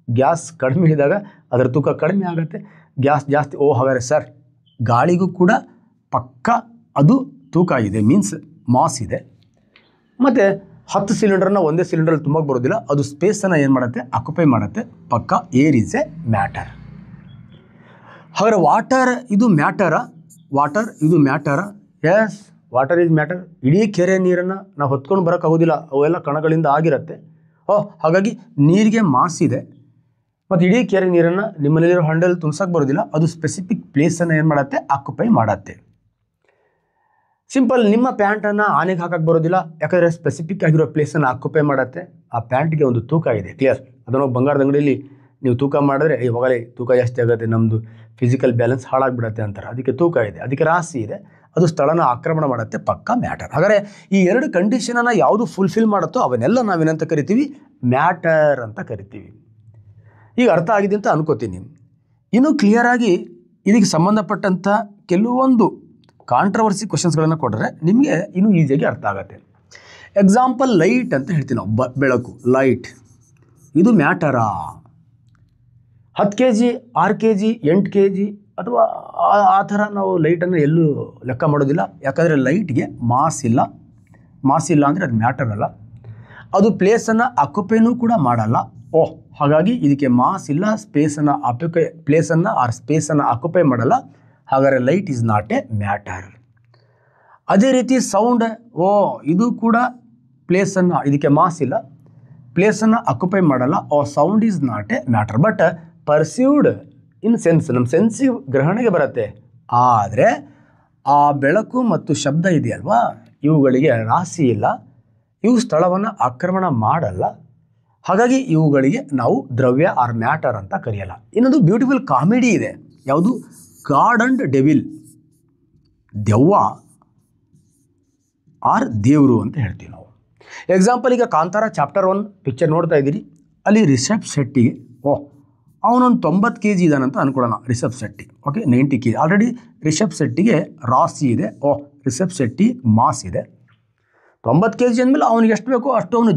ಗ್ಯಾಸ್ ಕಡಿಮೆ ಇದ್ದಾಗ ಅದರ ತೂಕ ಕಡಿಮೆ ಆಗುತ್ತೆ, ಗ್ಯಾಸ್ ಜಾಸ್ತಿ. ಓ ಹಾಗಾದರೆ ಸರ್ ಗಾಳಿಗೂ ಕೂಡ ಪಕ್ಕ ಅದು ತೂಕ ಇದೆ, ಮೀನ್ಸ್ ಮಾಸ್ ಇದೆ. ಮತ್ತು 10 ಸಿಲಿಂಡ್ರನ್ನ ಒಂದೇ ಸಿಲಿಂಡ್ರಲ್ಲಿ ತುಂಬಕ್ಕೆ ಬರೋದಿಲ್ಲ, ಅದು ಸ್ಪೇಸನ್ನು ಏನು ಮಾಡುತ್ತೆ, ಆಕ್ಯುಪೈ ಮಾಡುತ್ತೆ. ಪಕ್ಕ ಏರ್ ಈಸ್ ಎ ಮ್ಯಾಟರ್. ಹಾಗಾದರೆ ವಾಟರ್ ಇದು ಮ್ಯಾಟರಾ? ವಾಟರ್ ಇದು ಮ್ಯಾಟರಾ? Yes, water is matter. ಇಡೀ ಕೆರೆ ನೀರನ್ನು ನಾವು ಹೊತ್ಕೊಂಡು ಬರೋಕ್ಕಾಗೋದಿಲ್ಲ, ಅವೆಲ್ಲ ಕಣಗಳಿಂದ ಆಗಿರುತ್ತೆ. ಓಹ್, ಹಾಗಾಗಿ ನೀರಿಗೆ ಮಾಸ್ ಇದೆ. ಮತ್ತು ಇಡೀ ಕೆರೆ ನೀರನ್ನು ನಿಮ್ಮಲ್ಲಿರೋ ಹಂಡಲ್ಲಿ ತುಂಬಿಸೋಕೆ ಬರೋದಿಲ್ಲ, ಅದು ಸ್ಪೆಸಿಫಿಕ್ ಪ್ಲೇಸನ್ನು ಏನು ಮಾಡುತ್ತೆ, ಆಕ್ಯುಪೈ ಮಾಡುತ್ತೆ. ಸಿಂಪಲ್, ನಿಮ್ಮ ಪ್ಯಾಂಟನ್ನು ಆನೆಗೆ ಹಾಕಕ್ಕೆ ಬರೋದಿಲ್ಲ, ಯಾಕಂದರೆ ಸ್ಪೆಸಿಫಿಕ್ ಆಗಿರೋ ಪ್ಲೇಸನ್ನು ಆಕ್ಯುಪೈ ಮಾಡುತ್ತೆ. ಆ ಪ್ಯಾಂಟ್ಗೆ ಒಂದು ತೂಕ ಇದೆ. ಕ್ಲಿಯರ್? ಅದನ್ನು ಬಂಗಾರದ ಅಂಗಡಿಯಲ್ಲಿ ನೀವು ತೂಕ ಮಾಡಿದ್ರೆ ಇವಾಗಲೇ ತೂಕ ಜಾಸ್ತಿ ಆಗುತ್ತೆ, ನಮ್ಮದು ಫಿಸಿಕಲ್ ಬ್ಯಾಲೆನ್ಸ್ ಹಾಳಾಗಿಬಿಡುತ್ತೆ ಅಂತಾರೆ. ಅದಕ್ಕೆ ತೂಕ ಇದೆ, ಅದಕ್ಕೆ ರಾಶಿ ಇದೆ, ಅದು ಸ್ಥಳನ ಆಕ್ರಮಣ ಮಾಡುತ್ತೆ. ಪಕ್ಕ ಮ್ಯಾಟರ್. ಹಾಗಾದರೆ ಈ 2 ಕಂಡೀಷನನ್ನು ಯಾವುದು ಫುಲ್ಫಿಲ್ ಮಾಡುತ್ತೋ ಅವನ್ನೆಲ್ಲ ನಾವೇನಂತ ಕರಿತೀವಿ, ಮ್ಯಾಟರ್ ಅಂತ ಕರಿತೀವಿ. ಈಗ ಅರ್ಥ ಆಗಿದೆ ಅಂತ ಅನ್ಕೋತೀನಿ. ಇನ್ನೂ ಕ್ಲಿಯರಾಗಿ ಇದಕ್ಕೆ ಸಂಬಂಧಪಟ್ಟಂಥ ಕೆಲವೊಂದು ಕಾಂಟ್ರವರ್ಸಿ ಕ್ವಶನ್ಸ್ಗಳನ್ನು ಕೊಟ್ಟರೆ ನಿಮಗೆ ಇನ್ನೂ ಈಸಿಯಾಗಿ ಅರ್ಥ ಆಗುತ್ತೆ. ಎಕ್ಸಾಂಪಲ್ ಲೈಟ್ ಅಂತ ಹೇಳ್ತೀವಿ ನಾವು, ಬೆಳಕು, ಲೈಟ್ ಇದು ಮ್ಯಾಟರಾ? 10 kg, 6 kg, 8 kg ಅಥವಾ ಆ ಥರ ನಾವು ಲೈಟನ್ನು ಎಲ್ಲೂ ಲೆಕ್ಕ ಮಾಡೋದಿಲ್ಲ, ಯಾಕಂದರೆ ಲೈಟ್ಗೆ ಮಾಸ್ ಇಲ್ಲ. ಮಾಸ್ ಇಲ್ಲ ಅಂದರೆ ಅದು ಮ್ಯಾಟರ್ ಅಲ್ಲ, ಅದು ಪ್ಲೇಸನ್ನು ಆಕ್ಯುಪೈನೂ ಕೂಡ ಮಾಡಲ್ಲ. ಓಹ್, ಹಾಗಾಗಿ ಇದಕ್ಕೆ ಮಾಸ್ ಇಲ್ಲ, ಪ್ಲೇಸನ್ನು ಆರ್ ಸ್ಪೇಸನ್ನು ಆಕ್ಯುಪೈ ಮಾಡಲ್ಲ. ಹಾಗಾದರೆ light is not a matter. ಅದೇ ರೀತಿ ಸೌಂಡ್, ಓ ಇದು ಕೂಡ ಪ್ಲೇಸನ್ನು, ಇದಕ್ಕೆ ಮಾಸ್ ಇಲ್ಲ, ಪ್ಲೇಸನ್ನು ಆಕ್ಯುಪೈ ಮಾಡಲ್ಲ. Oh sound is not a matter, but perceived in sense, ನಮ್ಮ ಸೆನ್ಸಿವ್ ಗ್ರಹಣೆಗೆ ಬರುತ್ತೆ. ಆದರೆ ಆ ಬೆಳಕು ಮತ್ತು ಶಬ್ದ ಇದೆಯಲ್ವಾ, ಇವುಗಳಿಗೆ ರಾಶಿ ಇಲ್ಲ, ಇವು ಸ್ಥಳವನ್ನು ಆಕ್ರಮಣ ಮಾಡಲ್ಲ. ಹಾಗಾಗಿ ಇವುಗಳಿಗೆ ನಾವು ದ್ರವ್ಯ ಆರ್ ಮ್ಯಾಟರ್ ಅಂತ ಕರೆಯಲ್ಲ. ಇನ್ನೊಂದು ಬ್ಯೂಟಿಫುಲ್ ಕಾಮಿಡಿ ಇದೆ, ಯಾವುದು? ಗಾಡ್ ಅಂಡ್ ಡೆವಿಲ್, ದೆವ್ವ ಆರ್ ದೇವರು ಅಂತ ಹೇಳ್ತೀವಿ ನಾವು. ಎಕ್ಸಾಂಪಲ್, ಈಗ ಕಾಂತಾರ ಚಾಪ್ಟರ್ 1 ಪಿಕ್ಚರ್ ನೋಡ್ತಾ ಇದ್ದೀರಿ, ಅಲ್ಲಿ ರಿಷಬ್ ಶೆಟ್ಟಿಗೆ, ಓಹ್ ಅವನೊಂದು 90 kg ಇದ್ದಾನಂತ ಅಂದ್ಕೊಳ್ಳೋಣ. Rishab Shetty, okay 90 kg. Already Rishab ಶೆಟ್ಟಿಗೆ ರಾಶಿ ಇದೆ. ಓಹ್, ರಿಷಬ್ ಶೆಟ್ಟಿ ಮಾಸ್ ಇದೆ. 90 kg ಅಂದಮೇಲೆ ಅವನಿಗೆ ಎಷ್ಟು ಬೇಕೋ ಅಷ್ಟು ಅವನು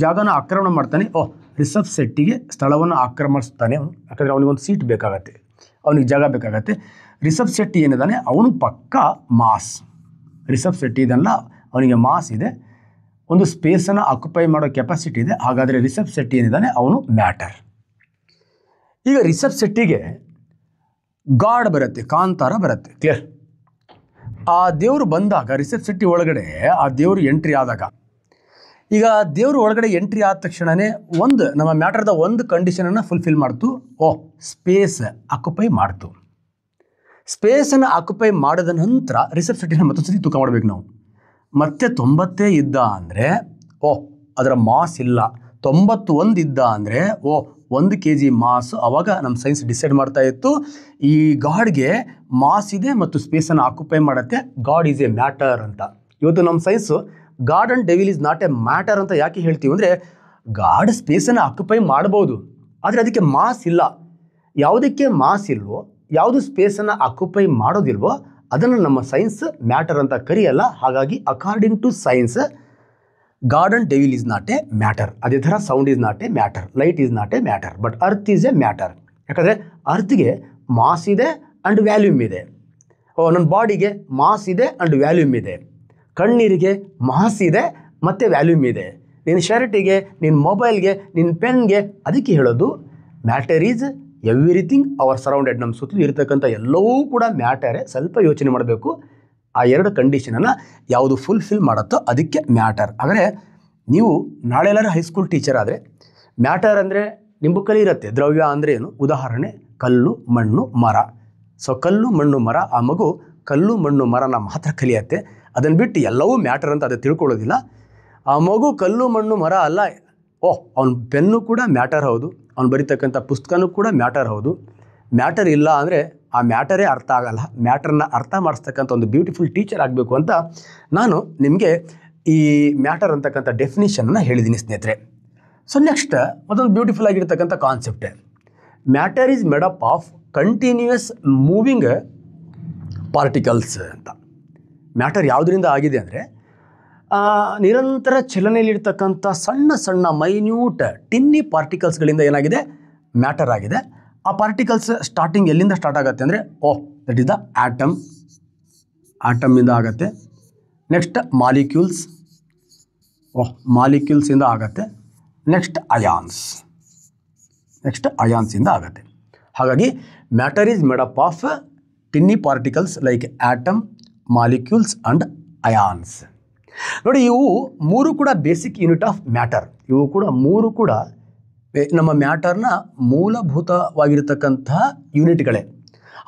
ಜಾಗನ ಆಕ್ರಮಣ ಮಾಡ್ತಾನೆ. ಓಹ್, ರಿಷಬ್ ಶೆಟ್ಟಿಗೆ ಸ್ಥಳವನ್ನು ಆಕ್ರಮಿಸ್ತಾನೆ ಅವನು, ಯಾಕಂದರೆ ಅವನಿಗೊಂದು ಸೀಟ್ ಬೇಕಾಗತ್ತೆ, ಅವನಿಗೆ ಜಾಗ ಬೇಕಾಗತ್ತೆ. ರಿಷಬ್ ಶೆಟ್ಟಿ ಏನಿದ್ದಾನೆ ಅವನು ಪಕ್ಕ ಮಾಸ್. ರಿಷಬ್ ಶೆಟ್ಟಿ ಇದಲ್ಲ, ಅವನಿಗೆ ಮಾಸ್ ಇದೆ, ಒಂದು ಸ್ಪೇಸನ್ನು ಆಕ್ಯುಪೈ ಮಾಡೋ ಕೆಪಾಸಿಟಿ ಇದೆ. ಹಾಗಾದರೆ ರಿಷಬ್ ಶೆಟ್ಟಿ ಏನಿದ್ದಾನೆ ಅವನು ಮ್ಯಾಟರ್. ಈಗ ರಿಷಬ್ ಶೆಟ್ಟಿಗೆ ಗಾಡ್ ಬರುತ್ತೆ, ಕಾಂತಾರ ಬರುತ್ತೆ. ಕ್ಲಿಯರ್? ಆ ದೇವರು ಬಂದಾಗ ರಿಷಬ್ ಶೆಟ್ಟಿ ಒಳಗಡೆ ಆ ದೇವರು ಎಂಟ್ರಿ ಆದಾಗ, ಈಗ ದೇವರು ಒಳಗಡೆ ಎಂಟ್ರಿ ಆದ ತಕ್ಷಣವೇ ನಮ್ಮ ಮ್ಯಾಟರ್ದ ಒಂದು ಕಂಡೀಷನನ್ನು ಫುಲ್ಫಿಲ್ ಮಾಡ್ತು. ಸ್ಪೇಸ್ ಆಕ್ಯುಪೈ ಮಾಡ್ತು. ಸ್ಪೇಸನ್ನು ಆಕ್ಯುಪೈ ಮಾಡಿದ ನಂತರ ರಿಷಬ್ ಶೆಟ್ಟಿನ ಮತ್ತೊಂದು ಸತಿ ತೂಕ ಮಾಡಬೇಕು ನಾವು. ಮತ್ತೆ 90 ಇದ್ದ ಅಂದರೆ ಅದರ ಮಾಸ್ ಇಲ್ಲ. 91 ಇದ್ದ ಅಂದರೆ 1 kg ಮಾಸ್. ಆವಾಗ ನಮ್ಮ ಸೈನ್ಸ್ ಡಿಸೈಡ್ ಮಾಡ್ತಾ ಇತ್ತು ಈ ಗಾಡ್ಗೆ ಮಾಸ್ ಇದೆ ಮತ್ತು ಸ್ಪೇಸನ್ನು ಆಕ್ಯುಪೈ ಮಾಡುತ್ತೆ, ಗಾಡ್ ಈಸ್ ಎ ಮ್ಯಾಟರ್ ಅಂತ. ಇವತ್ತು ನಮ್ಮ science god and devil is not a matter ಅಂತ ಯಾಕೆ ಹೇಳ್ತೀವಿ ಅಂದರೆ, ಗಾಡ್ ಸ್ಪೇಸನ್ನು ಆಕ್ಯುಪೈ ಮಾಡ್ಬೋದು, ಆದರೆ ಅದಕ್ಕೆ ಮಾಸ್ ಇಲ್ಲ. ಯಾವುದಕ್ಕೆ ಮಾಸ್ ಇಲ್ವೋ, ಯಾವುದು ಸ್ಪೇಸನ್ನು ಆಕ್ಯುಪೈ ಮಾಡೋದಿಲ್ವೋ ಅದನ್ನು ನಮ್ಮ ಸೈನ್ಸ್ ಮ್ಯಾಟರ್ ಅಂತ ಕರೆಯಲ್ಲ. ಹಾಗಾಗಿ according to science God and devil is not a matter. ಅದೇ ಥರ sound is not a matter, light is not a matter, but earth is a matter. ಯಾಕಂದರೆ ಅರ್ತ್ಗೆ ಮಾಸ್ ಇದೆ ಆ್ಯಂಡ್ ವ್ಯಾಲ್ಯೂಮ್ ಇದೆ. ನನ್ನ ಬಾಡಿಗೆ ಮಾಸ್ ಇದೆ ಆ್ಯಂಡ್ ವ್ಯಾಲ್ಯೂಮ್ ಇದೆ. ಕಣ್ಣೀರಿಗೆ ಮಾಸ್ ಇದೆ ಮತ್ತು ವ್ಯಾಲ್ಯೂಮ್ ಇದೆ. ನಿನ್ನ ಶರ್ಟಿಗೆ, ನಿನ್ನ ಮೊಬೈಲ್ಗೆ, ನಿನ್ನ ಪೆನ್ಗೆ, ಅದಕ್ಕೆ ಹೇಳೋದು matter is everything our surrounded. ನಮ್ಮ ಸುತ್ತಲೂ ಇರತಕ್ಕಂಥ ಎಲ್ಲವೂ ಕೂಡ ಮ್ಯಾಟರೇ. ಸ್ವಲ್ಪ ಯೋಚನೆ ಮಾಡಬೇಕು. ಆ 2 ಕಂಡೀಷನನ್ನು ಯಾವುದು ಫುಲ್ಫಿಲ್ ಮಾಡುತ್ತೋ ಅದಕ್ಕೆ ಮ್ಯಾಟರ್. ಹಾಗಾದರೆ ನೀವು ನಾಳೆ ಎಲ್ಲರೂ ಹೈಸ್ಕೂಲ್ ಟೀಚರ್ ಆದರೆ ಮ್ಯಾಟರ್ ಅಂದರೆ ನಿಮ್ಮ ಬುಕ್ಕಲ್ಲಿ ಇರುತ್ತೆ. ದ್ರವ್ಯ ಅಂದರೆ ಏನು? ಉದಾಹರಣೆ ಕಲ್ಲು, ಮಣ್ಣು, ಮರ. ಸೊ ಕಲ್ಲು, ಮಣ್ಣು, ಮರ. ಆ ಮಗು ಕಲ್ಲು, ಮಣ್ಣು, ಮರನ ಮಾತ್ರ ಕಲಿಯತ್ತೆ. ಅದನ್ನು ಬಿಟ್ಟು ಎಲ್ಲವೂ ಮ್ಯಾಟರ್ ಅಂತ ಅದು ತಿಳ್ಕೊಳ್ಳೋದಿಲ್ಲ. ಆ ಮಗು ಕಲ್ಲು, ಮಣ್ಣು, ಮರ ಅಲ್ಲ. ಅವನ ಪೆನ್ನು ಕೂಡ ಮ್ಯಾಟರ್ ಹೌದು, ಅವ್ನು ಬರೀತಕ್ಕಂಥ ಪುಸ್ತಕನೂ ಕೂಡ ಮ್ಯಾಟರ್ ಹೌದು. ಮ್ಯಾಟರ್ ಇಲ್ಲ ಅಂದರೆ ಆ ಮ್ಯಾಟರೇ ಅರ್ಥ ಆಗಲ್ಲ. ಮ್ಯಾಟರ್ನ ಅರ್ಥ ಮಾಡಿಸ್ತಕ್ಕಂಥ ಒಂದು ಬ್ಯೂಟಿಫುಲ್ ಟೀಚರ್ ಆಗಬೇಕು ಅಂತ ನಾನು ನಿಮಗೆ ಈ ಮ್ಯಾಟರ್ ಅಂತಕ್ಕಂಥ ಡೆಫಿನಿಷನನ್ನು ಹೇಳಿದ್ದೀನಿ ಸ್ನೇಹಿತರೆ. ಸೊ ನೆಕ್ಸ್ಟ್ ಮತ್ತೊಂದು ಬ್ಯೂಟಿಫುಲ್ ಆಗಿರ್ತಕ್ಕಂಥ concept, matter is made up of continuous moving particles ಅಂತ. ಮ್ಯಾಟರ್ ಯಾವುದರಿಂದ ಆಗಿದೆ ಅಂದರೆ ನಿರಂತರ ಚಲನೆಯಲ್ಲಿರ್ತಕ್ಕಂಥ ಸಣ್ಣ ಸಣ್ಣ ಮೈನ್ಯೂಟ್ ಟಿನ್ನಿ ಪಾರ್ಟಿಕಲ್ಸ್ಗಳಿಂದ ಏನಾಗಿದೆ? ಮ್ಯಾಟರ್ ಆಗಿದೆ. ಆ ಪಾರ್ಟಿಕಲ್ಸ್ ಸ್ಟಾರ್ಟಿಂಗ್ ಎಲ್ಲಿಂದ ಸ್ಟಾರ್ಟ್ ಆಗುತ್ತೆ ಅಂದರೆ ದಟ್ ಈಸ್ ದ ಆಟಮ್. ಆಟಮಿಂದ ಆಗುತ್ತೆ. ನೆಕ್ಸ್ಟ್ ಮಾಲಿಕ್ಯೂಲ್ಸ್, ಮಾಲಿಕ್ಯೂಲ್ಸಿಂದ ಆಗುತ್ತೆ. ನೆಕ್ಸ್ಟ್ ಅಯಾನ್ಸಿಂದ ಆಗುತ್ತೆ. ಹಾಗಾಗಿ matter is made up of tiny particles like atom, molecules and ions. ನೋಡಿ, ಇವು 3 ಕೂಡ ಬೇಸಿಕ್ ಯೂನಿಟ್ ಆಫ್ ಮ್ಯಾಟರ್. ಇವು ಕೂಡ 3 ಕೂಡ ನಮ್ಮ ಮ್ಯಾಟರ್ನ ಮೂಲಭೂತವಾಗಿರ್ತಕ್ಕಂತಹ ಯೂನಿಟ್ಗಳೇ.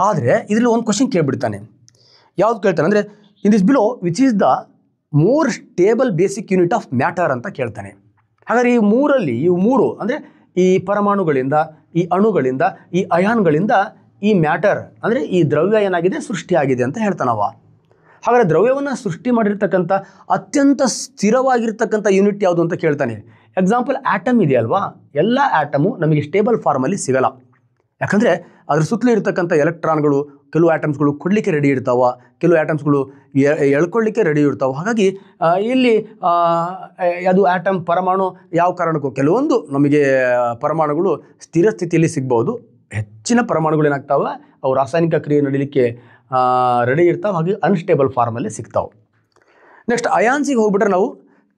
ಆದರೆ ಇದರಲ್ಲಿ ಒಂದು ಕ್ವಶನ್ ಕೇಳಿಬಿಡ್ತಾನೆ. ಯಾವ್ದು ಕೇಳ್ತಾನೆ ಅಂದರೆ, in this below which is the more stable basic unit of matter ಅಂತ ಕೇಳ್ತಾನೆ. ಹಾಗಾದರೆ ಈ 3 ಅಂದರೆ ಈ ಪರಮಾಣುಗಳಿಂದ, ಈ ಅಣುಗಳಿಂದ, ಈ ಅಯಾನ್ಗಳಿಂದ ಈ ಮ್ಯಾಟರ್ ಅಂದರೆ ಈ ದ್ರವ್ಯ ಏನಾಗಿದೆ? ಸೃಷ್ಟಿಯಾಗಿದೆ ಅಂತ ಹೇಳ್ತಾನವ. ಹಾಗಾದರೆ ದ್ರವ್ಯವನ್ನು ಸೃಷ್ಟಿ ಮಾಡಿರ್ತಕ್ಕಂಥ ಅತ್ಯಂತ ಸ್ಥಿರವಾಗಿರ್ತಕ್ಕಂಥ ಯೂನಿಟ್ ಯಾವುದು ಅಂತ ಕೇಳ್ತಾನೆ. ಎಕ್ಸಾಂಪಲ್ ಆಟಮ್ ಇದೆಯಲ್ವಾ, ಎಲ್ಲ ಆಟಮು ನಮಗೆ ಸ್ಟೇಬಲ್ ಫಾರ್ಮಲ್ಲಿ ಸಿಗಲ್ಲ. ಯಾಕಂದರೆ ಅದ್ರ ಸುತ್ತಲೂ ಇರ್ತಕ್ಕಂಥ ಎಲೆಕ್ಟ್ರಾನ್ಗಳು, ಕೆಲವು ಆಟಮ್ಸ್ಗಳು ಕೊಡಲಿಕ್ಕೆ ರೆಡಿ ಇರ್ತಾವ, ಕೆಲವು ಆಟಮ್ಸ್ಗಳು ಎಳ್ಕೊಳ್ಳಿಕ್ಕೆ ರೆಡಿ ಇರ್ತಾವೆ. ಹಾಗಾಗಿ ಇಲ್ಲಿ ಅದು ಆಟಮ್ ಪರಮಾಣು ಯಾವ ಕಾರಣಕ್ಕೂ ಕೆಲವೊಂದು ನಮಗೆ ಪರಮಾಣುಗಳು ಸ್ಥಿರ ಸ್ಥಿತಿಯಲ್ಲಿ ಸಿಗ್ಬೋದು. ಹೆಚ್ಚಿನ ಪರಮಾಣುಗಳು ಏನಾಗ್ತಾವೆ? ಅವು ರಾಸಾಯನಿಕ ಕ್ರಿಯೆ ನಡೀಲಿಕ್ಕೆ ರೆಡಿ ಇರ್ತಾವೆ, ಹಾಗೆ ಅನ್ಸ್ಟೇಬಲ್ ಫಾರ್ಮಲ್ಲಿ ಸಿಗ್ತಾವೆ. ನೆಕ್ಸ್ಟ್ ಅಯಾನ್ಸಿಗೆ ಹೋಗ್ಬಿಟ್ರೆ ನಾವು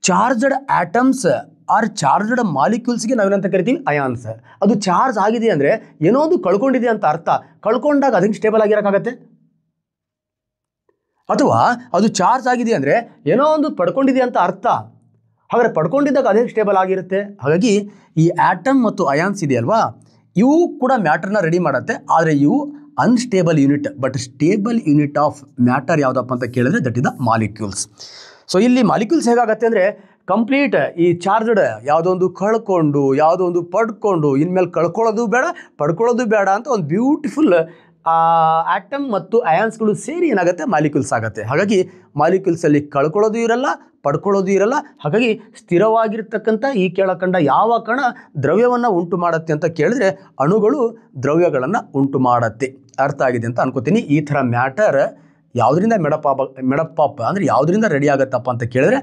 ಚಾರ್ಜಡ್ ಆಟಮ್ಸ್ ಆರ್ ಚಾರ್ಜಡ್ ಮಾಲಿಕ್ಯೂಲ್ಸ್ಗೆ ನಾವೇನಂತ ಕರಿತೀವಿ? ಅಯಾನ್ಸ್. ಅದು ಚಾರ್ಜ್ ಆಗಿದೆ ಅಂದರೆ ಏನೋ ಒಂದು ಕಳ್ಕೊಂಡಿದೆ ಅಂತ ಅರ್ಥ. ಕಳ್ಕೊಂಡಾಗ ಅದಕ್ಕೆ ಸ್ಟೇಬಲ್ ಆಗಿರೋಕ್ಕಾಗತ್ತೆ? ಅಥವಾ ಅದು ಚಾರ್ಜ್ ಆಗಿದೆ ಅಂದರೆ ಏನೋ ಒಂದು ಪಡ್ಕೊಂಡಿದೆ ಅಂತ ಅರ್ಥ. ಹಾಗಾದರೆ ಪಡ್ಕೊಂಡಿದ್ದಾಗ ಅದೇ ಸ್ಟೇಬಲ್ ಆಗಿರುತ್ತೆ. ಹಾಗಾಗಿ ಈ ಆಟಮ್ ಮತ್ತು ಅಯಾನ್ಸ್ ಇದೆಯಲ್ವಾ, ಇವು ಕೂಡ ಮ್ಯಾಟರ್ನ ರೆಡಿ ಮಾಡುತ್ತೆ. ಆದರೆ ಇವು unstable unit. But stable unit of matter ಯಾವುದಪ್ಪ ಅಂತ ಕೇಳಿದ್ರೆ that is the molecules. So ಇಲ್ಲಿ ಮಾಲಿಕ್ಯೂಲ್ಸ್ ಹೇಗಾಗತ್ತೆ ಅಂದರೆ ಕಂಪ್ಲೀಟ್ ಈ ಚಾರ್ಜಡ್ ಯಾವುದೋ ಒಂದು ಕಳ್ಕೊಂಡು, ಯಾವುದೋ ಒಂದು ಪಡ್ಕೊಂಡು, ಇನ್ಮೇಲೆ ಕಳ್ಕೊಳ್ಳೋದು ಬೇಡ, ಪಡ್ಕೊಳ್ಳೋದು ಬೇಡ ಅಂತ ಒಂದು ಬ್ಯೂಟಿಫುಲ್ ಆಟಮ್ ಮತ್ತು ಅಯಾನ್ಸ್ಗಳು ಸೇರಿ ಏನಾಗುತ್ತೆ? ಮಾಲಿಕ್ಯೂಲ್ಸ್ ಆಗುತ್ತೆ. ಹಾಗಾಗಿ ಮಾಲಿಕ್ಯೂಲ್ಸಲ್ಲಿ ಕಳ್ಕೊಳ್ಳೋದು ಇರಲ್ಲ, ಪಡ್ಕೊಳ್ಳೋದು ಇರಲ್ಲ. ಹಾಗಾಗಿ ಸ್ಥಿರವಾಗಿರ್ತಕ್ಕಂಥ ಈ ಕೆಳಕಂಡ ಯಾವ ಕಣ ದ್ರವ್ಯವನ್ನು ಉಂಟು ಮಾಡುತ್ತೆ ಅಂತ ಕೇಳಿದ್ರೆ ಅಣುಗಳು ದ್ರವ್ಯಗಳನ್ನು ಉಂಟು ಮಾಡುತ್ತೆ. ಅರ್ಥ ಆಗಿದೆ ಅಂತ ಅನ್ಕೋತೀನಿ. ಈ ಥರ ಮ್ಯಾಟರ್ ಯಾವುದರಿಂದ ಮೆಡಪ್ ಅಂದರೆ ಯಾವುದರಿಂದ ರೆಡಿ ಆಗುತ್ತಪ್ಪ ಅಂತ ಕೇಳಿದ್ರೆ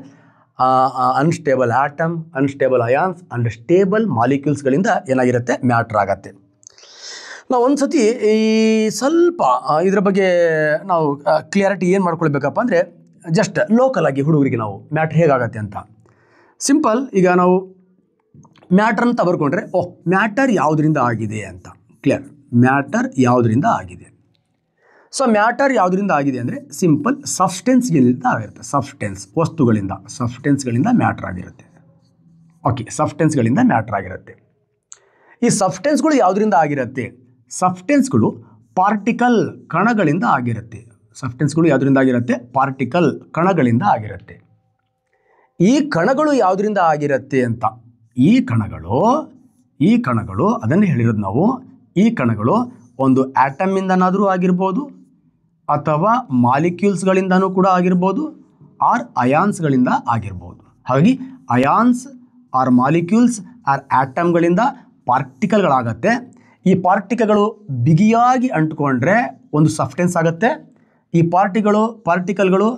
unstable atom, unstable ions and stable ಮಾಲಿಕ್ಯೂಲ್ಸ್ಗಳಿಂದ ಏನಾಗಿರುತ್ತೆ? ಮ್ಯಾಟ್ರ್ ಆಗುತ್ತೆ. ನಾವು ಒಂದು ಸತಿ ಈ ಸ್ವಲ್ಪ ಇದರ ಬಗ್ಗೆ ನಾವು ಕ್ಲಿಯರಿಟಿ ಏನು ಮಾಡ್ಕೊಳ್ಬೇಕಪ್ಪ ಅಂದರೆ ಜಸ್ಟ್ ಲೋಕಲ್ ಆಗಿ ಹುಡುಗರಿಗೆ ನಾವು ಮ್ಯಾಟ್ರ್ ಹೇಗಾಗತ್ತೆ ಅಂತ ಸಿಂಪಲ್. ಈಗ ನಾವು ಮ್ಯಾಟ್ರ್ ಅಂತ ಬರ್ಕೊಂಡ್ರೆ ಮ್ಯಾಟರ್ ಯಾವುದರಿಂದ ಆಗಿದೆ ಅಂತ ಕ್ಲಿಯರ್. ಮ್ಯಾಟರ್ ಯಾವುದರಿಂದ ಆಗಿದೆ? ಸೊ ಮ್ಯಾಟರ್ ಯಾವುದರಿಂದ ಆಗಿದೆ ಅಂದರೆ ಸಿಂಪಲ್ ಸಬ್ಸ್ಟೆನ್ಸ್ಗಳಿಂದ ಆಗಿರುತ್ತೆ. ಸಬ್ಸ್ಟೆನ್ಸ್ಗಳಿಂದ ಮ್ಯಾಟರ್ ಆಗಿರುತ್ತೆ. ಓಕೆ, ಸಬ್ಸ್ಟೆನ್ಸ್ಗಳಿಂದ ಮ್ಯಾಟರ್ ಆಗಿರುತ್ತೆ. ಈ ಸಬ್ಸ್ಟೆನ್ಸ್ಗಳು ಯಾವುದರಿಂದ ಆಗಿರುತ್ತೆ? ಸಬ್ಸ್ಟೆನ್ಸ್ಗಳು ಪಾರ್ಟಿಕಲ್ ಕಣಗಳಿಂದ ಆಗಿರುತ್ತೆ. ಸಬ್ಸ್ಟೆನ್ಸ್ಗಳು ಯಾವುದರಿಂದ ಆಗಿರುತ್ತೆ? ಪಾರ್ಟಿಕಲ್ ಕಣಗಳಿಂದ ಆಗಿರುತ್ತೆ. ಈ ಕಣಗಳು ಯಾವುದರಿಂದ ಆಗಿರುತ್ತೆ ಅಂತ, ಈ ಕಣಗಳು ಅದನ್ನೇ ಹೇಳಿರೋದು ನಾವು. ಈ ಕಣಗಳು ಒಂದು ಆಟಮಿಂದನಾದರೂ ಆಗಿರ್ಬೋದು, ಅಥವಾ ಮಾಲಿಕ್ಯೂಲ್ಸ್ಗಳಿಂದನೂ ಕೂಡ ಆಗಿರ್ಬೋದು, ಆರ್ ಅಯಾನ್ಸ್ಗಳಿಂದ ಆಗಿರ್ಬೋದು. ಹಾಗಾಗಿ ಅಯಾನ್ಸ್ ಆರ್ ಮಾಲಿಕ್ಯೂಲ್ಸ್ ಆರ್ ಆಟಮ್ಗಳಿಂದ ಪಾರ್ಟಿಕಲ್ಗಳಾಗತ್ತೆ. ಈ ಪಾರ್ಟಿಕಲ್ಗಳು ಬಿಗಿಯಾಗಿ ಅಂಟ್ಕೊಂಡ್ರೆ ಒಂದು ಸಬ್ಸ್ಟೆನ್ಸ್ ಆಗುತ್ತೆ. ಈ ಪಾರ್ಟಿಕಲ್ಗಳು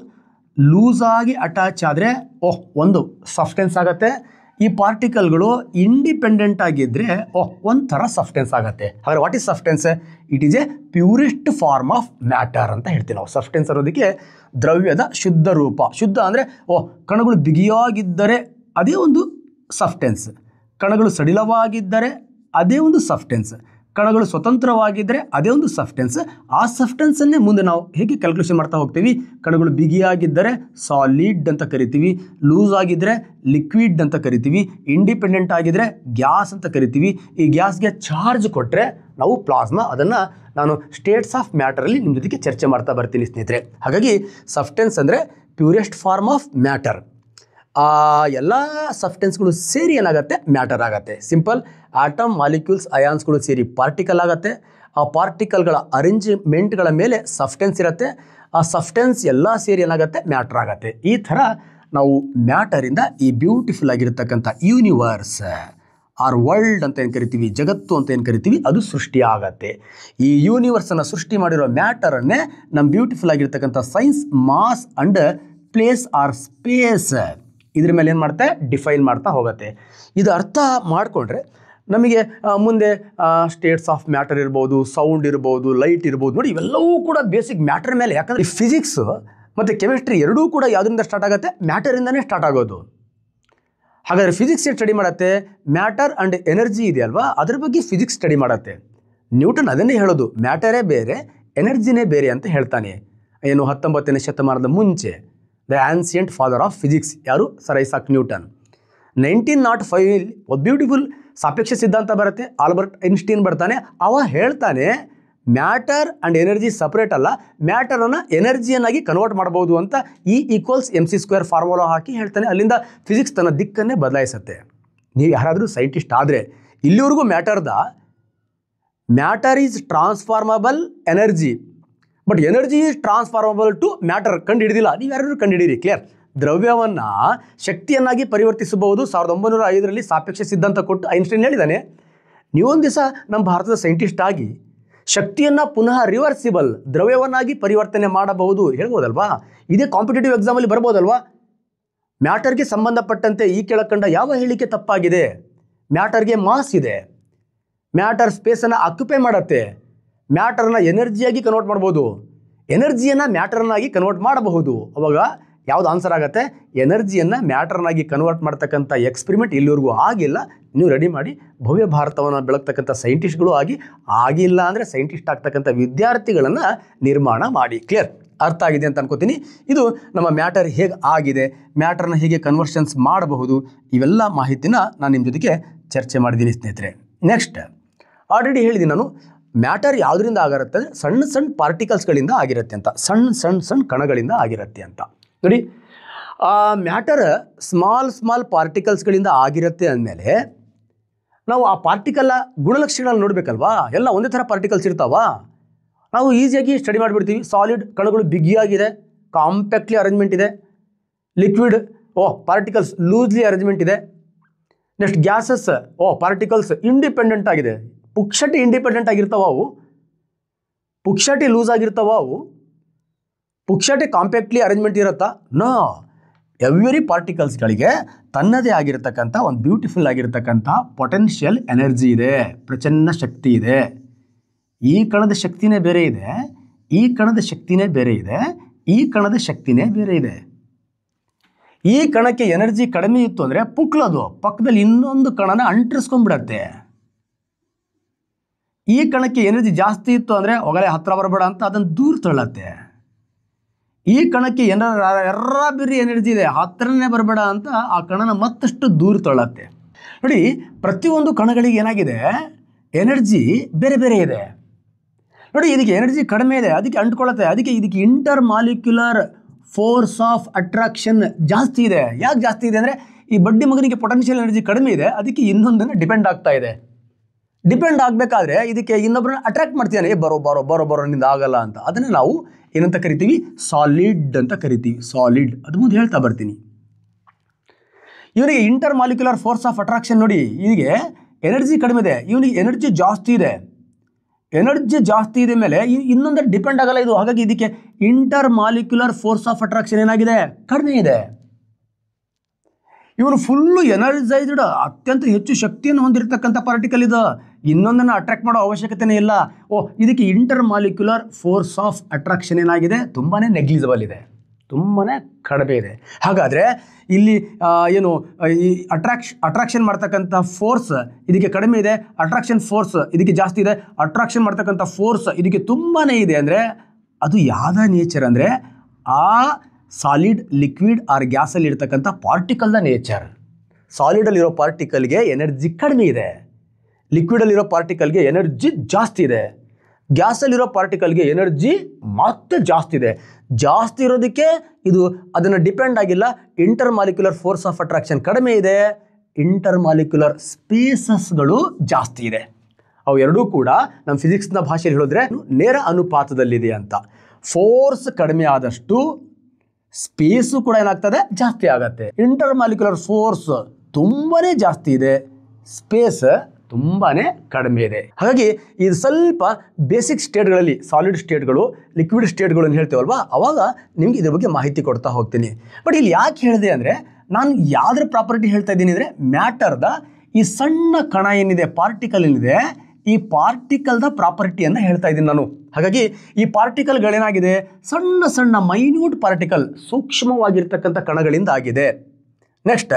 ಲೂಸಾಗಿ ಅಟ್ಯಾಚ್ ಆದರೆ ಒಂದು ಸಬ್ಸ್ಟೆನ್ಸ್ ಆಗುತ್ತೆ. ಈ ಪಾರ್ಟಿಕಲ್ಗಳು ಇಂಡಿಪೆಂಡೆಂಟ್ ಆಗಿದ್ದರೆ ಒಂಥರ ಸಬ್ಸ್ಟೆನ್ಸ್ ಆಗುತ್ತೆ. ಹಾಗಾದ್ರೆ what is substance? It is a purest form of matter ಅಂತ ಹೇಳ್ತೀವಿ ನಾವು. ಸಬ್ಸ್ಟೆನ್ಸ್ ಅನ್ನೋದಕ್ಕೆ ದ್ರವ್ಯದ ಶುದ್ಧ ರೂಪ. ಶುದ್ಧ ಅಂದರೆ ಕಣಗಳು ಬಿಗಿಯಾಗಿದ್ದರೆ ಅದೇ ಒಂದು ಸಬ್ಸ್ಟೆನ್ಸ್, ಕಣಗಳು ಸಡಿಲವಾಗಿದ್ದರೆ ಅದೇ ಒಂದು ಸಬ್ಸ್ಟೆನ್ಸ್, ಕಣಗಳು ಸ್ವತಂತ್ರವಾಗಿದ್ದರೆ ಅದೇ ಒಂದು ಸಬ್ಸ್ಟೆನ್ಸ್. ಆ ಸಬ್ಸ್ಟೆನ್ಸನ್ನೇ ಮುಂದೆ ನಾವು ಹೇಗೆ ಕ್ಯಾಲ್ಕುಲೇಷನ್ ಮಾಡ್ತಾ ಹೋಗ್ತೀವಿ? ಕಣಗಳು ಬಿಗಿಯಾಗಿದ್ದರೆ ಸಾಲಿಡ್ ಅಂತ ಕರಿತೀವಿ, ಲೂಸ್ ಆಗಿದ್ದರೆ ಲಿಕ್ವಿಡ್ ಅಂತ ಕರಿತೀವಿ, ಇಂಡಿಪೆಂಡೆಂಟ್ ಆಗಿದ್ದರೆ ಗ್ಯಾಸ್ ಅಂತ ಕರಿತೀವಿ. ಈ ಗ್ಯಾಸ್ಗೆ ಚಾರ್ಜ್ ಕೊಟ್ಟರೆ ನಾವು ಪ್ಲಾಸ್ಮಾ. ಅದನ್ನು ನಾನು ಸ್ಟೇಟ್ಸ್ ಆಫ್ ಮ್ಯಾಟರಲ್ಲಿ ನಿಮ್ಮ ಜೊತೆಗೆ ಚರ್ಚೆ ಮಾಡ್ತಾ ಬರ್ತೀನಿ ಸ್ನೇಹಿತರೆ. ಹಾಗಾಗಿ ಸಬ್ಸ್ಟೆನ್ಸ್ ಅಂದರೆ ಪ್ಯೂರೆಸ್ಟ್ ಫಾರ್ಮ್ ಆಫ್ ಮ್ಯಾಟರ್. ಆ ಎಲ್ಲ ಸಬ್ಸ್ಟೆನ್ಸ್ಗಳು ಸೇರಿ ಏನಾಗುತ್ತೆ? ಮ್ಯಾಟರ್ ಆಗುತ್ತೆ. ಸಿಂಪಲ್, ಆಟಮ್, ಮಾಲಿಕ್ಯೂಲ್ಸ್, ಅಯಾನ್ಸ್ಗಳು ಸೇರಿ ಪಾರ್ಟಿಕಲ್ ಆಗುತ್ತೆ. ಆ ಪಾರ್ಟಿಕಲ್ಗಳ ಅರೇಂಜ್ಮೆಂಟ್ಗಳ ಮೇಲೆ ಸಬ್ಸ್ಟೆನ್ಸ್ ಇರುತ್ತೆ. ಆ ಸಬ್ಸ್ಟೆನ್ಸ್ ಎಲ್ಲ ಸೇರಿ ಏನಾಗುತ್ತೆ? ಮ್ಯಾಟರ್ ಆಗುತ್ತೆ. ಈ ಥರ ನಾವು ಮ್ಯಾಟರಿಂದ ಈ ಬ್ಯೂಟಿಫುಲ್ ಆಗಿರತಕ್ಕಂಥ ಯೂನಿವರ್ಸ್ ಆರ್ ವರ್ಲ್ಡ್ ಅಂತ ಏನು ಕರಿತೀವಿ, ಜಗತ್ತು ಅಂತ ಏನು ಕರಿತೀವಿ, ಅದು ಸೃಷ್ಟಿ ಆಗತ್ತೆ. ಈ ಯೂನಿವರ್ಸನ್ನು ಸೃಷ್ಟಿ ಮಾಡಿರೋ ಮ್ಯಾಟರನ್ನೇ ನಮ್ಮ ಬ್ಯೂಟಿಫುಲ್ ಆಗಿರ್ತಕ್ಕಂಥ science mass and place or space ಇದ್ರ ಮೇಲೆ ಏನು ಮಾಡುತ್ತೆ? ಡಿಫೈನ್ ಮಾಡ್ತಾ ಹೋಗುತ್ತೆ. ಇದು ಅರ್ಥ ಮಾಡಿಕೊಂಡ್ರೆ ನಮಗೆ ಮುಂದೆ ಸ್ಟೇಟ್ಸ್ ಆಫ್ ಮ್ಯಾಟರ್ ಇರ್ಬೋದು, ಸೌಂಡ್ ಇರ್ಬೋದು, ಲೈಟ್ ಇರ್ಬೋದು, ನೋಡಿ ಇವೆಲ್ಲವೂ ಕೂಡ ಬೇಸಿಕ್ ಮ್ಯಾಟರ್ ಮೇಲೆ. ಯಾಕಂದರೆ ಫಿಸಿಕ್ಸ್ ಮತ್ತು ಕೆಮಿಸ್ಟ್ರಿ ಎರಡೂ ಕೂಡ ಯಾವುದರಿಂದ ಸ್ಟಾರ್ಟ್ ಆಗುತ್ತೆ? ಮ್ಯಾಟರಿಂದನೇ ಸ್ಟಾರ್ಟ್ ಆಗೋದು. ಹಾಗಾದರೆ ಫಿಸಿಕ್ಸ್ ಸ್ಟಡಿ ಮಾಡುತ್ತೆ ಮ್ಯಾಟರ್ ಆ್ಯಂಡ್ ಎನರ್ಜಿ ಇದೆಯಲ್ವಾ, ಅದ್ರ ಬಗ್ಗೆ ಫಿಸಿಕ್ಸ್ ಸ್ಟಡಿ ಮಾಡುತ್ತೆ. ನ್ಯೂಟನ್ ಅದನ್ನೇ ಹೇಳೋದು, ಮ್ಯಾಟರೇ ಬೇರೆ ಎನರ್ಜಿನೇ ಬೇರೆ ಅಂತ ಹೇಳ್ತಾನೆ. ಏನು 19ನೇ ಶತಮಾನದ ಮುಂಚೆ the ancient father of physics ಯಾರು? Sir Isaac Newton. 1905 ಒಂದು ಬ್ಯೂಟಿಫುಲ್ ಸಾಪೇಕ್ಷ ಸಿದ್ಧಾಂತ ಬರುತ್ತೆ. ಆಲ್ಬರ್ಟ್ ಐನ್ಸ್ಟೀನ್ ಬರ್ತಾನೆ, ಅವ ಹೇಳ್ತಾನೆ ಮ್ಯಾಟರ್ ಆ್ಯಂಡ್ ಎನರ್ಜಿ ಸಪ್ರೇಟ್ ಅಲ್ಲ, ಮ್ಯಾಟರನ್ನು ಎನರ್ಜಿಯನ್ನಾಗಿ ಕನ್ವರ್ಟ್ ಮಾಡ್ಬೋದು ಅಂತ E=mc² ಫಾರ್ಮುಲಾ ಹಾಕಿ ಹೇಳ್ತಾನೆ. ಅಲ್ಲಿಂದ ಫಿಸಿಕ್ಸ್ ತನ್ನ ದಿಕ್ಕನ್ನೇ ಬದಲಾಯಿಸುತ್ತೆ. ನೀವು ಯಾರಾದರೂ ಸೈಂಟಿಸ್ಟ್ ಆದರೆ ಇಲ್ಲಿವರೆಗೂ matter is transformable energy, but energy is transformable to matter ಕಂಡು ಹಿಡಿದಿಲ್ಲ. ನೀವು ಯಾರಾದರೂ ಕಂಡು ಹಿಡೀರಿ. ಕ್ಲಿಯರ್. ದ್ರವ್ಯವನ್ನು ಶಕ್ತಿಯನ್ನಾಗಿ ಪರಿವರ್ತಿಸಬಹುದು. 1905ರಲ್ಲಿ ಸಾಪೇಕ್ಷ ಸಿದ್ಧಾಂತ ಕೊಟ್ಟು ಐನ್ಸ್ಟೈನ್ ಹೇಳಿದ್ದಾನೆ. ನೀವೊಂದು ದಿವಸ ನಮ್ಮ ಭಾರತದ ಸೈಂಟಿಸ್ಟ್ ಆಗಿ ಶಕ್ತಿಯನ್ನು ಪುನಃ ರಿವರ್ಸಿಬಲ್ ದ್ರವ್ಯವನ್ನಾಗಿ ಪರಿವರ್ತನೆ ಮಾಡಬಹುದು ಹೇಳ್ಬೋದಲ್ವಾ? ಇದೇ ಕಾಂಪಿಟೇಟಿವ್ ಎಕ್ಸಾಮಲ್ಲಿ ಬರ್ಬೋದಲ್ವಾ? ಮ್ಯಾಟರ್ಗೆ ಸಂಬಂಧಪಟ್ಟಂತೆ ಈ ಕೆಳಕಂಡ ಯಾವ ಹೇಳಿಕೆ ತಪ್ಪಾಗಿದೆ? ಮ್ಯಾಟರ್ಗೆ ಮಾಸ್ ಇದೆ, ಮ್ಯಾಟರ್ ಸ್ಪೇಸನ್ನು ಆಕ್ಯುಪೈ ಮಾಡುತ್ತೆ, ಮ್ಯಾಟರ್ನ ಎನರ್ಜಿಯಾಗಿ ಕನ್ವರ್ಟ್ ಮಾಡ್ಬೋದು, ಎನರ್ಜಿಯನ್ನು ಮ್ಯಾಟರ್ನಾಗಿ ಕನ್ವರ್ಟ್ ಮಾಡಬಹುದು. ಅವಾಗ ಯಾವುದು ಆನ್ಸರ್ ಆಗುತ್ತೆ? ಎನರ್ಜಿಯನ್ನು ಮ್ಯಾಟರ್ನಾಗಿ ಕನ್ವರ್ಟ್ ಮಾಡ್ತಕ್ಕಂಥ ಎಕ್ಸ್ಪೆರಿಮೆಂಟ್ ಇಲ್ಲಿವರೆಗೂ ಆಗಿಲ್ಲ. ನೀವು ರೆಡಿ ಮಾಡಿ ಭವ್ಯ ಭಾರತವನ್ನು ಬೆಳಗ್ತಕ್ಕಂಥ ಸೈಂಟಿಸ್ಟ್ಗಳು ಆಗಿಲ್ಲ ಅಂದರೆ ಸೈಂಟಿಸ್ಟ್ ಆಗ್ತಕ್ಕಂಥ ವಿದ್ಯಾರ್ಥಿಗಳನ್ನು ನಿರ್ಮಾಣ ಮಾಡಿ. ಕ್ಲಿಯರ್ ಅರ್ಥ ಆಗಿದೆ ಅಂತ ಅನ್ಕೋತೀನಿ. ಇದು ನಮ್ಮ ಮ್ಯಾಟರ್ ಹೇಗೆ ಆಗಿದೆ, ಮ್ಯಾಟರ್ನ ಹೇಗೆ ಕನ್ವರ್ಷನ್ಸ್ ಮಾಡಬಹುದು, ಇವೆಲ್ಲ ಮಾಹಿತಿನ ನಾನು ನಿಮ್ಮ ಜೊತೆಗೆ ಚರ್ಚೆ ಮಾಡಿದ್ದೀನಿ ಸ್ನೇಹಿತರೆ. ನೆಕ್ಸ್ಟ್, ಆಲ್ರೆಡಿ ಹೇಳಿದ್ದೀನಿ ನಾನು, ಮ್ಯಾಟರ್ ಯಾವುದರಿಂದ ಆಗಿರುತ್ತೆ ಅಂದರೆ ಸಣ್ಣ ಸಣ್ಣ ಪಾರ್ಟಿಕಲ್ಸ್ಗಳಿಂದ ಆಗಿರುತ್ತೆ ಅಂತ, ಸಣ್ಣ ಕಣಗಳಿಂದ ಆಗಿರುತ್ತೆ ಅಂತ. ನೋಡಿ, ಆ ಮ್ಯಾಟರ್ ಸ್ಮಾಲ್ ಪಾರ್ಟಿಕಲ್ಸ್ಗಳಿಂದ ಆಗಿರುತ್ತೆ ಅಂದಮೇಲೆ ನಾವು ಆ ಪಾರ್ಟಿಕಲ್ನ ಗುಣಲಕ್ಷಣಗಳನ್ನ ನೋಡಬೇಕಲ್ವಾ? ಎಲ್ಲ ಒಂದೇ ಥರ ಪಾರ್ಟಿಕಲ್ಸ್ ಇರ್ತಾವ? ನಾವು ಈಸಿಯಾಗಿ ಸ್ಟಡಿ ಮಾಡಿಬಿಡ್ತೀವಿ. ಸಾಲಿಡ್ ಕಣಗಳು ಬಿಗಿಯಾಗಿದೆ, ಕಾಂಪ್ಯಾಕ್ಟ್ಲಿ ಅರೇಂಜ್ಮೆಂಟ್ ಇದೆ. ಲಿಕ್ವಿಡ್ ಪಾರ್ಟಿಕಲ್ಸ್ ಲೂಸ್ಲಿ ಅರೇಂಜ್ಮೆಂಟ್ ಇದೆ. ನೆಕ್ಸ್ಟ್ ಗ್ಯಾಸಸ್ ಪಾರ್ಟಿಕಲ್ಸ್ ಇಂಡಿಪೆಂಡೆಂಟ್ ಆಗಿದೆ. ಪುಕ್ಷಟಿ ಇಂಡಿಪೆಂಡೆಂಟ್ ಆಗಿರ್ತಾವ ಅವು, ಪುಕ್ಷಟಿ ಲೂಸ್ ಆಗಿರ್ತಾವ ಅವು, ಪುಕ್ಷಟಿ ಕಾಂಪ್ಯಾಕ್ಟ್ಲಿ ಅರೇಂಜ್ಮೆಂಟ್ ಇರುತ್ತಾ? ನೋ, ಎವ್ರಿ ಪಾರ್ಟಿಕಲ್ಸ್ಗಳಿಗೆ ತನ್ನದೇ ಆಗಿರತಕ್ಕಂಥ ಒಂದು ಬ್ಯೂಟಿಫುಲ್ ಆಗಿರತಕ್ಕಂಥ ಪೊಟೆನ್ಷಿಯಲ್ ಎನರ್ಜಿ ಇದೆ, ಪ್ರಚನ್ನ ಶಕ್ತಿ ಇದೆ. ಈ ಕಣದ ಶಕ್ತಿನೇ ಬೇರೆ ಇದೆ, ಈ ಕಣದ ಶಕ್ತಿನೇ ಬೇರೆ ಇದೆ, ಈ ಕಣದ ಶಕ್ತಿನೇ ಬೇರೆ ಇದೆ. ಈ ಕಣಕ್ಕೆ ಎನರ್ಜಿ ಕಡಿಮೆ ಇತ್ತು ಅಂದರೆ ಪುಕ್ಲದು ಪಕ್ಕದಲ್ಲಿ ಇನ್ನೊಂದು ಕಣನ ಅಂಟಿಸ್ಕೊಂಡ್ಬಿಡತ್ತೆ. ಈ ಕಣಕ್ಕೆ ಎನರ್ಜಿ ಜಾಸ್ತಿ ಇತ್ತು ಅಂದರೆ ಹೊಗಲೇ ಹತ್ತಿರ ಬರಬೇಡ ಅಂತ ಅದನ್ನು ದೂರ ತಳ್ಳತ್ತೆ. ಈ ಕಣಕ್ಕೆ ಬಿರಿ ಎನರ್ಜಿ ಇದೆ, ಹತ್ತಿರನೇ ಬರಬೇಡ ಅಂತ ಆ ಕಣನ ಮತ್ತಷ್ಟು ದೂರ ತಳ್ಳತ್ತೆ. ನೋಡಿ, ಪ್ರತಿಯೊಂದು ಕಣಗಳಿಗೆ ಏನಾಗಿದೆ, ಎನರ್ಜಿ ಬೇರೆ ಬೇರೆ ಇದೆ. ನೋಡಿ, ಇದಕ್ಕೆ ಎನರ್ಜಿ ಕಡಿಮೆ ಇದೆ, ಅದಕ್ಕೆ ಅಂಟ್ಕೊಳ್ಳುತ್ತೆ. ಅದಕ್ಕೆ ಇದಕ್ಕೆ inter molecular force of attraction ಜಾಸ್ತಿ ಇದೆ. ಯಾಕೆ ಜಾಸ್ತಿ ಇದೆ ಅಂದರೆ ಈ ಬಡ್ಡಿ ಮಗನಿಗೆ ಪೊಟೆನ್ಷಿಯಲ್ ಎನರ್ಜಿ ಕಡಿಮೆ ಇದೆ, ಅದಕ್ಕೆ ಇನ್ನೊಂದನ್ನು ಡಿಪೆಂಡ್ ಆಗ್ತಾ ಇದೆ. ಡಿಪೆಂಡ್ ಆಗಬೇಕಾದ್ರೆ ಇದಕ್ಕೆ ಇನ್ನೊಬ್ಬರನ್ನ ಅಟ್ರಾಕ್ಟ್ ಮಾಡ್ತೀಯಾನೆ, ಬರೋ ಬರೋ ಬರೋ ಬರೋ ನಿಂದ ಆಗಲ್ಲ ಅಂತ. ಅದನ್ನು ನಾವು ಏನಂತ ಕರಿತೀವಿ, ಸಾಲಿಡ್ ಅಂತ ಕರಿತೀವಿ. ಸಾಲಿಡ್, ಅದು ಮುಂದೆ ಹೇಳ್ತಾ ಬರ್ತೀನಿ. ಇವನಿಗೆ inter molecular force of attraction ನೋಡಿ, ಇವನಿಗೆ ಎನರ್ಜಿ ಕಡಿಮೆ ಇದೆ, ಇವನಿಗೆ ಎನರ್ಜಿ ಜಾಸ್ತಿ ಇದೆ. ಎನರ್ಜಿ ಜಾಸ್ತಿ ಇದೆ ಮೇಲೆ ಇನ್ನೊಂದು ಡಿಪೆಂಡ್ ಆಗಲ್ಲ ಇದು. ಹಾಗಾಗಿ ಇದಕ್ಕೆ inter molecular force of attraction ಏನಾಗಿದೆ, ಕಡಿಮೆ ಇದೆ. ಇವನು ಫುಲ್ಲು ಎನರ್ಜೈಸ್ಡ್, ಅತ್ಯಂತ ಹೆಚ್ಚು ಶಕ್ತಿಯನ್ನು ಹೊಂದಿರತಕ್ಕಂಥ ಪಾರ್ಟಿಕಲ್ ಇದು. ಇನ್ನೊಂದನ್ನು ಅಟ್ರಾಕ್ಟ್ ಮಾಡೋ ಅವಶ್ಯಕತೆನೇ ಇಲ್ಲ. ಇದಕ್ಕೆ inter molecular force of attraction ಏನಾಗಿದೆ, ತುಂಬಾ ನೆಗ್ಲಿಜಿಬಲ್ ಇದೆ, ತುಂಬಾ ಕಡಿಮೆ ಇದೆ. ಹಾಗಾದರೆ ಇಲ್ಲಿ ಏನು ಈ ಅಟ್ರಾಕ್ಷನ್ ಮಾಡ್ತಕ್ಕಂಥ ಫೋರ್ಸ್ ಇದಕ್ಕೆ ಕಡಿಮೆ ಇದೆ, ಅಟ್ರಾಕ್ಷನ್ ಫೋರ್ಸ್ ಇದಕ್ಕೆ ಜಾಸ್ತಿ ಇದೆ. ಅಟ್ರಾಕ್ಷನ್ ಮಾಡ್ತಕ್ಕಂಥ ಫೋರ್ಸ್ ಇದಕ್ಕೆ ತುಂಬಾ ಇದೆ ಅಂದರೆ ಅದು ಯಾವ್ದು ನೇಚರ್ ಅಂದರೆ ಆ ಸಾಲಿಡ್, ಲಿಕ್ವಿಡ್ ಆರ್ ಗ್ಯಾಸಲ್ಲಿ ಇರ್ತಕ್ಕಂಥ ಪಾರ್ಟಿಕಲ್ನ ನೇಚರ್. ಸಾಲಿಡಲ್ಲಿರೋ ಪಾರ್ಟಿಕಲ್ಗೆ ಎನರ್ಜಿ ಕಡಿಮೆ ಇದೆ, ಲಿಕ್ವಿಡಲ್ಲಿರೋ ಪಾರ್ಟಿಕಲ್ಗೆ ಎನರ್ಜಿ ಜಾಸ್ತಿ ಇದೆ, ಗ್ಯಾಸಲ್ಲಿರೋ ಪಾರ್ಟಿಕಲ್ಗೆ ಎನರ್ಜಿ ಮತ್ತೆ ಜಾಸ್ತಿ ಇದೆ. ಜಾಸ್ತಿ ಇರೋದಕ್ಕೆ ಇದು ಅದನ್ನು ಡಿಪೆಂಡ್ ಆಗಿಲ್ಲ. Inter molecular force of attraction ಕಡಿಮೆ ಇದೆ, ಇಂಟರ್ ಮಾಲಿಕ್ಯುಲರ್ ಸ್ಪೇಸಸ್ಗಳು ಜಾಸ್ತಿ ಇದೆ. ಅವು ಎರಡೂ ಕೂಡ ನಮ್ಮ ಫಿಸಿಕ್ಸ್ನ ಭಾಷೆಯಲ್ಲಿ ಹೇಳಿದ್ರೆ ನೇರ ಅನುಪಾತದಲ್ಲಿದೆ ಅಂತ. ಫೋರ್ಸ್ ಕಡಿಮೆ ಆದಷ್ಟು ಸ್ಪೇಸು ಕೂಡ ಏನಾಗ್ತದೆ, ಜಾಸ್ತಿ ಆಗುತ್ತೆ. ಇಂಟರ್ ಮಾಲಿಕ್ಯುಲರ್ ಫೋರ್ಸ್ ತುಂಬಾ ಜಾಸ್ತಿ ಇದೆ, ಸ್ಪೇಸ್ ತುಂಬಾ ಕಡಿಮೆ ಇದೆ. ಹಾಗಾಗಿ ಇದು ಸ್ವಲ್ಪ ಬೇಸಿಕ್ ಸ್ಟೇಟ್ಗಳಲ್ಲಿ ಸಾಲಿಡ್ ಸ್ಟೇಟ್ಗಳು, ಲಿಕ್ವಿಡ್ ಸ್ಟೇಟ್ಗಳು ಅಂತ ಹೇಳ್ತೇವಲ್ವಾ, ಅವಾಗ ನಿಮ್ಗೆ ಇದ್ರ ಬಗ್ಗೆ ಮಾಹಿತಿ ಕೊಡ್ತಾ ಹೋಗ್ತೀನಿ. ಬಟ್ ಇಲ್ಲಿ ಯಾಕೆ ಹೇಳಿದೆ ಅಂದರೆ, ನಾನು ಯಾವುದ್ರ ಪ್ರಾಪರ್ಟಿ ಹೇಳ್ತಾ ಇದ್ದೀನಿ ಅಂದರೆ, ಮ್ಯಾಟರ್ದ ಈ ಸಣ್ಣ ಕಣ ಏನಿದೆ, ಪಾರ್ಟಿಕಲ್ ಏನಿದೆ, ಈ ಪಾರ್ಟಿಕಲ್ದ ಪ್ರಾಪರ್ಟಿಯನ್ನು ಹೇಳ್ತಾ ಇದ್ದೀನಿ ನಾನು. ಹಾಗಾಗಿ ಈ ಪಾರ್ಟಿಕಲ್ಗಳೇನಾಗಿದೆ, ಸಣ್ಣ ಸಣ್ಣ ಮೈನ್ಯೂಟ್ ಪಾರ್ಟಿಕಲ್, ಸೂಕ್ಷ್ಮವಾಗಿರ್ತಕ್ಕಂಥ ಕಣಗಳಿಂದ ಆಗಿದೆ. ನೆಕ್ಸ್ಟ್,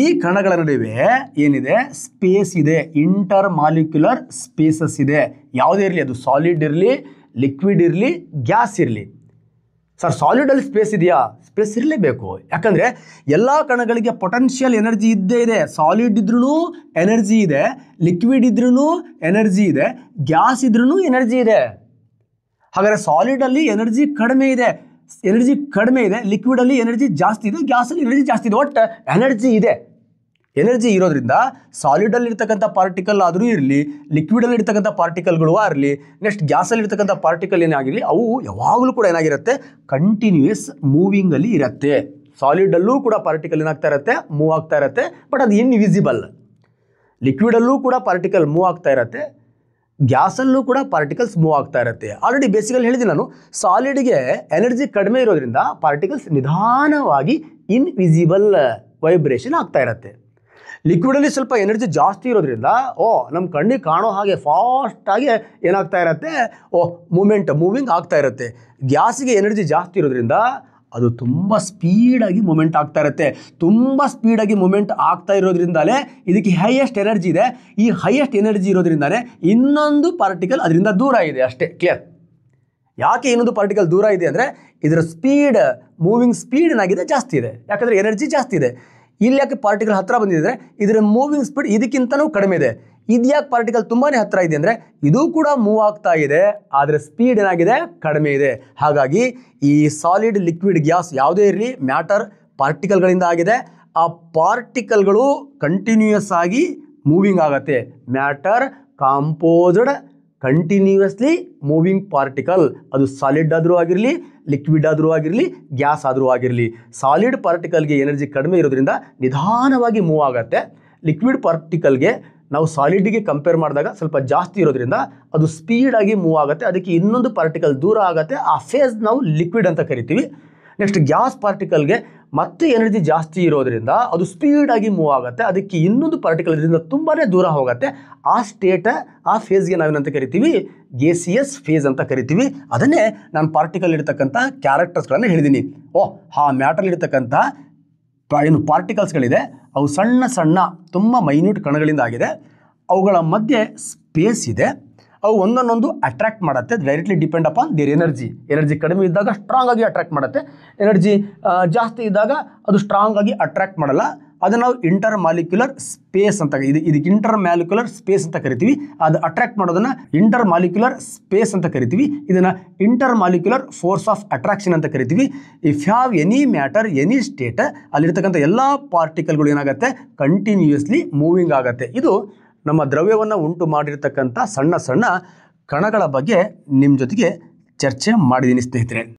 ಈ ಕಣಗಳ ನಡುವೆ ಏನಿದೆ, ಸ್ಪೇಸ್ ಇದೆ, ಇಂಟರ್ ಮಾಲಿಕ್ಯುಲರ್ ಸ್ಪೇಸಸ್ ಇದೆ. ಯಾವುದೇ ಇರಲಿ, ಅದು ಸಾಲಿಡ್ ಇರಲಿ, ಲಿಕ್ವಿಡ್ ಇರಲಿ, ಗ್ಯಾಸ್ ಇರಲಿ. ಸರ್, ಸಾಲಿಡಲ್ಲಿ ಸ್ಪೇಸ್ ಇದೆಯಾ? ಸ್ಪೇಸ್ ಇರಲೇಬೇಕು. ಯಾಕಂದರೆ ಎಲ್ಲ ಕಣಗಳಿಗೆ ಪೊಟೆನ್ಷಿಯಲ್ ಎನರ್ಜಿ ಇದ್ದೇ ಇದೆ. ಸಾಲಿಡ್ ಇದ್ರೂ ಎನರ್ಜಿ ಇದೆ, ಲಿಕ್ವಿಡ್ ಇದ್ರೂ ಎನರ್ಜಿ ಇದೆ, ಗ್ಯಾಸ್ ಇದ್ರೂ ಎನರ್ಜಿ ಇದೆ. ಹಾಗಾದರೆ ಸಾಲಿಡಲ್ಲಿ ಎನರ್ಜಿ ಕಡಿಮೆ ಇದೆ, ಲಿಕ್ವಿಡಲ್ಲಿ ಎನರ್ಜಿ ಜಾಸ್ತಿ ಇದೆ, ಗ್ಯಾಸಲ್ಲಿ ಎನರ್ಜಿ ಜಾಸ್ತಿ ಇದೆ. ಒಟ್ಟು ಎನರ್ಜಿ ಇದೆ. ಎನರ್ಜಿ ಇರೋದ್ರಿಂದ ಸಾಲಿಡಲ್ಲಿ ಇರ್ತಕ್ಕಂಥ ಪಾರ್ಟಿಕಲ್ ಆದರೂ ಇರಲಿ, ಲಿಕ್ವಿಡಲ್ಲಿ ಇರ್ತಕ್ಕಂಥ ಪಾರ್ಟಿಕಲ್ಗಳು ಇರಲಿ, ನೆಕ್ಸ್ಟ್ ಗ್ಯಾಸಲ್ಲಿ ಇರ್ತಕ್ಕಂಥ ಪಾರ್ಟಿಕಲ್ ಏನಾಗಿರಲಿ, ಅವು ಯಾವಾಗಲೂ ಕೂಡ ಏನಾಗಿರುತ್ತೆ, ಕಂಟಿನ್ಯೂಯಸ್ ಮೂವಿಂಗಲ್ಲಿ ಇರುತ್ತೆ. ಸಾಲಿಡಲ್ಲೂ ಕೂಡ ಪಾರ್ಟಿಕಲ್ ಏನಾಗ್ತಾ ಇರುತ್ತೆ, ಮೂವ್ ಆಗ್ತಾ ಇರುತ್ತೆ. ಬಟ್ ಅದು ಇನ್ವಿಸಿಬಲ್. ಲಿಕ್ವಿಡಲ್ಲೂ ಕೂಡ ಪಾರ್ಟಿಕಲ್ ಮೂವ್ ಆಗ್ತಾ ಇರುತ್ತೆ, ಗ್ಯಾಸಲ್ಲೂ ಕೂಡ ಪಾರ್ಟಿಕಲ್ಸ್ ಮೂವ್ ಆಗ್ತಾ ಇರುತ್ತೆ. ಆಲ್ರೆಡಿ ಬೇಸಿಕಲ್ಲಿ ಹೇಳಿದ್ದೀನಿ ನಾನು, ಸಾಲಿಡ್ಗೆ ಎನರ್ಜಿ ಕಡಿಮೆ ಇರೋದ್ರಿಂದ ಪಾರ್ಟಿಕಲ್ಸ್ ನಿಧಾನವಾಗಿ ಇನ್ವಿಸಿಬಲ್ ವೈಬ್ರೇಷನ್ ಆಗ್ತಾ ಇರುತ್ತೆ. ಲಿಕ್ವಿಡಲ್ಲಿ ಸ್ವಲ್ಪ ಎನರ್ಜಿ ಜಾಸ್ತಿ ಇರೋದ್ರಿಂದ ನಮ್ಮ ಕಣ್ಣಿಗೆ ಕಾಣೋ ಹಾಗೆ ಫಾಸ್ಟಾಗಿ ಏನಾಗ್ತಾ ಇರುತ್ತೆ, ಮೂವಿಂಗ್ ಆಗ್ತಾ ಇರುತ್ತೆ. ಗ್ಯಾಸಿಗೆ ಎನರ್ಜಿ ಜಾಸ್ತಿ ಇರೋದ್ರಿಂದ ಅದು ತುಂಬ ಸ್ಪೀಡಾಗಿ ಮೂಮೆಂಟ್ ಆಗ್ತಾ ಇರುತ್ತೆ. ತುಂಬ ಸ್ಪೀಡಾಗಿ ಮೂಮೆಂಟ್ ಆಗ್ತಾ ಇರೋದ್ರಿಂದಲೇ ಇದಕ್ಕೆ ಹೈಯೆಸ್ಟ್ ಎನರ್ಜಿ ಇದೆ. ಈ ಹೈಯೆಸ್ಟ್ ಎನರ್ಜಿ ಇರೋದ್ರಿಂದಲೇ ಇನ್ನೊಂದು ಪಾರ್ಟಿಕಲ್ ಅದರಿಂದ ದೂರ ಇದೆ, ಅಷ್ಟೇ. ಕ್ಲಿಯರ್? ಯಾಕೆ ಇನ್ನೊಂದು ಪಾರ್ಟಿಕಲ್ ದೂರ ಇದೆ ಅಂದರೆ, ಇದರ ಸ್ಪೀಡ್, ಮೂವಿಂಗ್ ಸ್ಪೀಡ್ ಏನಾಗಿದೆ, ಜಾಸ್ತಿ ಇದೆ. ಯಾಕಂದರೆ ಎನರ್ಜಿ ಜಾಸ್ತಿ ಇದೆ. ಇಲ್ಲಿ ಯಾಕೆ ಪಾರ್ಟಿಕಲ್ ಹತ್ತಿರ ಬಂದಿದೆ, ಇದರ ಮೂವಿಂಗ್ ಸ್ಪೀಡ್ ಇದಕ್ಕಿಂತಲೂ ಕಡಿಮೆ ಇದೆ. ಇದು ಯಾಕೆ ಪಾರ್ಟಿಕಲ್ ತುಂಬಾ ಹತ್ತಿರ ಇದೆ ಅಂದರೆ, ಇದು ಕೂಡ ಮೂವ್ ಆಗ್ತಾ ಇದೆ, ಆದರೆ ಸ್ಪೀಡ್ ಏನಾಗಿದೆ, ಕಡಿಮೆ ಇದೆ. ಹಾಗಾಗಿ ಈ ಸಾಲಿಡ್, ಲಿಕ್ವಿಡ್, ಗ್ಯಾಸ್ ಯಾವುದೇ ಇರಲಿ, ಮ್ಯಾಟರ್ ಪಾರ್ಟಿಕಲ್ಗಳಿಂದ ಆಗಿದೆ. ಆ ಪಾರ್ಟಿಕಲ್ಗಳು ಕಂಟಿನ್ಯೂಯಸ್ ಆಗಿ ಮೂವಿಂಗ್ ಆಗುತ್ತೆ. Matter composed continuously moving particle. ಅದು ಸಾಲಿಡ್ ಆದರೂ ಆಗಿರಲಿ, ಲಿಕ್ವಿಡ್ ಆದರೂ ಆಗಿರಲಿ, ಗ್ಯಾಸ್ ಆದರೂ ಆಗಿರಲಿ. ಸಾಲಿಡ್ ಪಾರ್ಟಿಕಲ್ಗೆ ಎನರ್ಜಿ ಕಡಿಮೆ ಇರೋದ್ರಿಂದ ನಿಧಾನವಾಗಿ ಮೂವ್ ಆಗುತ್ತೆ. ಲಿಕ್ವಿಡ್ ಪಾರ್ಟಿಕಲ್ಗೆ ನಾವು ಸಾಲಿಡ್ಗೆ ಕಂಪೇರ್ ಮಾಡಿದಾಗ ಸ್ವಲ್ಪ ಜಾಸ್ತಿ ಇರೋದ್ರಿಂದ ಅದು ಸ್ಪೀಡಾಗಿ ಮೂವ್ ಆಗುತ್ತೆ. ಅದಕ್ಕೆ ಇನ್ನೊಂದು ಪಾರ್ಟಿಕಲ್ ದೂರ ಆಗುತ್ತೆ. ಆ ಫೇಸ್ ನಾವು ಲಿಕ್ವಿಡ್ ಅಂತ ಕರಿತೀವಿ. ನೆಕ್ಸ್ಟ್, ಗ್ಯಾಸ್ ಪಾರ್ಟಿಕಲ್ಗೆ ಮತ್ತೆ ಎನರ್ಜಿ ಜಾಸ್ತಿ ಇರೋದ್ರಿಂದ ಅದು ಸ್ಪೀಡಾಗಿ ಮೂವ್ ಆಗುತ್ತೆ. ಅದಕ್ಕೆ ಇನ್ನೊಂದು ಪಾರ್ಟಿಕಲ್ ಇದರಿಂದ ತುಂಬಾ ದೂರ ಹೋಗುತ್ತೆ. ಆ ಆ ಫೇಸ್ಗೆ ನಾವೇನಂತ ಕರಿತೀವಿ, ಗ್ಯಾಸಿಯಸ್ ಫೇಸ್ ಅಂತ ಕರಿತೀವಿ. ಅದನ್ನೇ ನಾನು ಪಾರ್ಟಿಕಲ್ ಇರ್ತಕ್ಕಂಥ ಕ್ಯಾರೆಕ್ಟರ್ಸ್ಗಳನ್ನು ಹೇಳಿದ್ದೀನಿ. ಆ ಮ್ಯಾಟರ್ ಇರ್ತಕ್ಕಂಥ ಏನು ಪಾರ್ಟಿಕಲ್ಸ್ಗಳಿದೆ, ಅವು ಸಣ್ಣ ಸಣ್ಣ ತುಂಬ ಮೈನ್ಯೂಟ್ ಕಣಗಳಿಂದ ಆಗಿದೆ. ಅವುಗಳ ಮಧ್ಯೆ ಸ್ಪೇಸ್ ಇದೆ. ಅವು ಒಂದನ್ನೊಂದು ಅಟ್ರಾಕ್ಟ್ ಮಾಡುತ್ತೆ. Directly depend upon there energy. Energy ಕಡಿಮೆ ಇದ್ದಾಗ ಸ್ಟ್ರಾಂಗ್ ಆಗಿ ಅಟ್ರಾಕ್ಟ್ ಮಾಡುತ್ತೆ, ಎನರ್ಜಿ ಜಾಸ್ತಿ ಇದ್ದಾಗ ಅದು ಸ್ಟ್ರಾಂಗ್ ಆಗಿ ಅಟ್ರಾಕ್ಟ್ ಮಾಡಲ್ಲ. ಅದನ್ನು ನಾವು ಇಂಟರ್ ಮಾಲಿಕ್ಯುಲರ್ ಸ್ಪೇಸ್ ಅಂತ ಇದಕ್ಕೆ ಇಂಟರ್ ಮಾಲಿಕ್ಯುಲರ್ ಸ್ಪೇಸ್ ಅಂತ ಕರಿತೀವಿ. ಅದು ಅಟ್ರಾಕ್ಟ್ ಮಾಡೋದನ್ನು ಇಂಟರ್ ಮಾಲಿಕ್ಯುಲರ್ ಸ್ಪೇಸ್ ಅಂತ ಕರಿತೀವಿ. ಇದನ್ನು inter molecular force of attraction ಅಂತ ಕರಿತೀವಿ. If have any matter any state, ಅಲ್ಲಿರ್ತಕ್ಕಂಥ ಎಲ್ಲ ಪಾರ್ಟಿಕಲ್ಗಳು ಏನಾಗುತ್ತೆ, ಕಂಟಿನ್ಯೂಯಸ್ಲಿ ಮೂವಿಂಗ್ ಆಗುತ್ತೆ. ಇದು ನಮ್ಮ ದ್ರವ್ಯವನ್ನು ಉಂಟು ಮಾಡಿರ್ತಕ್ಕಂಥ ಸಣ್ಣ ಸಣ್ಣ ಕಣಗಳ ಬಗ್ಗೆ ನಿಮ್ಮ ಜೊತೆಗೆ ಚರ್ಚೆ ಮಾಡಿದ್ದೀನಿ ಸ್ನೇಹಿತರೆ.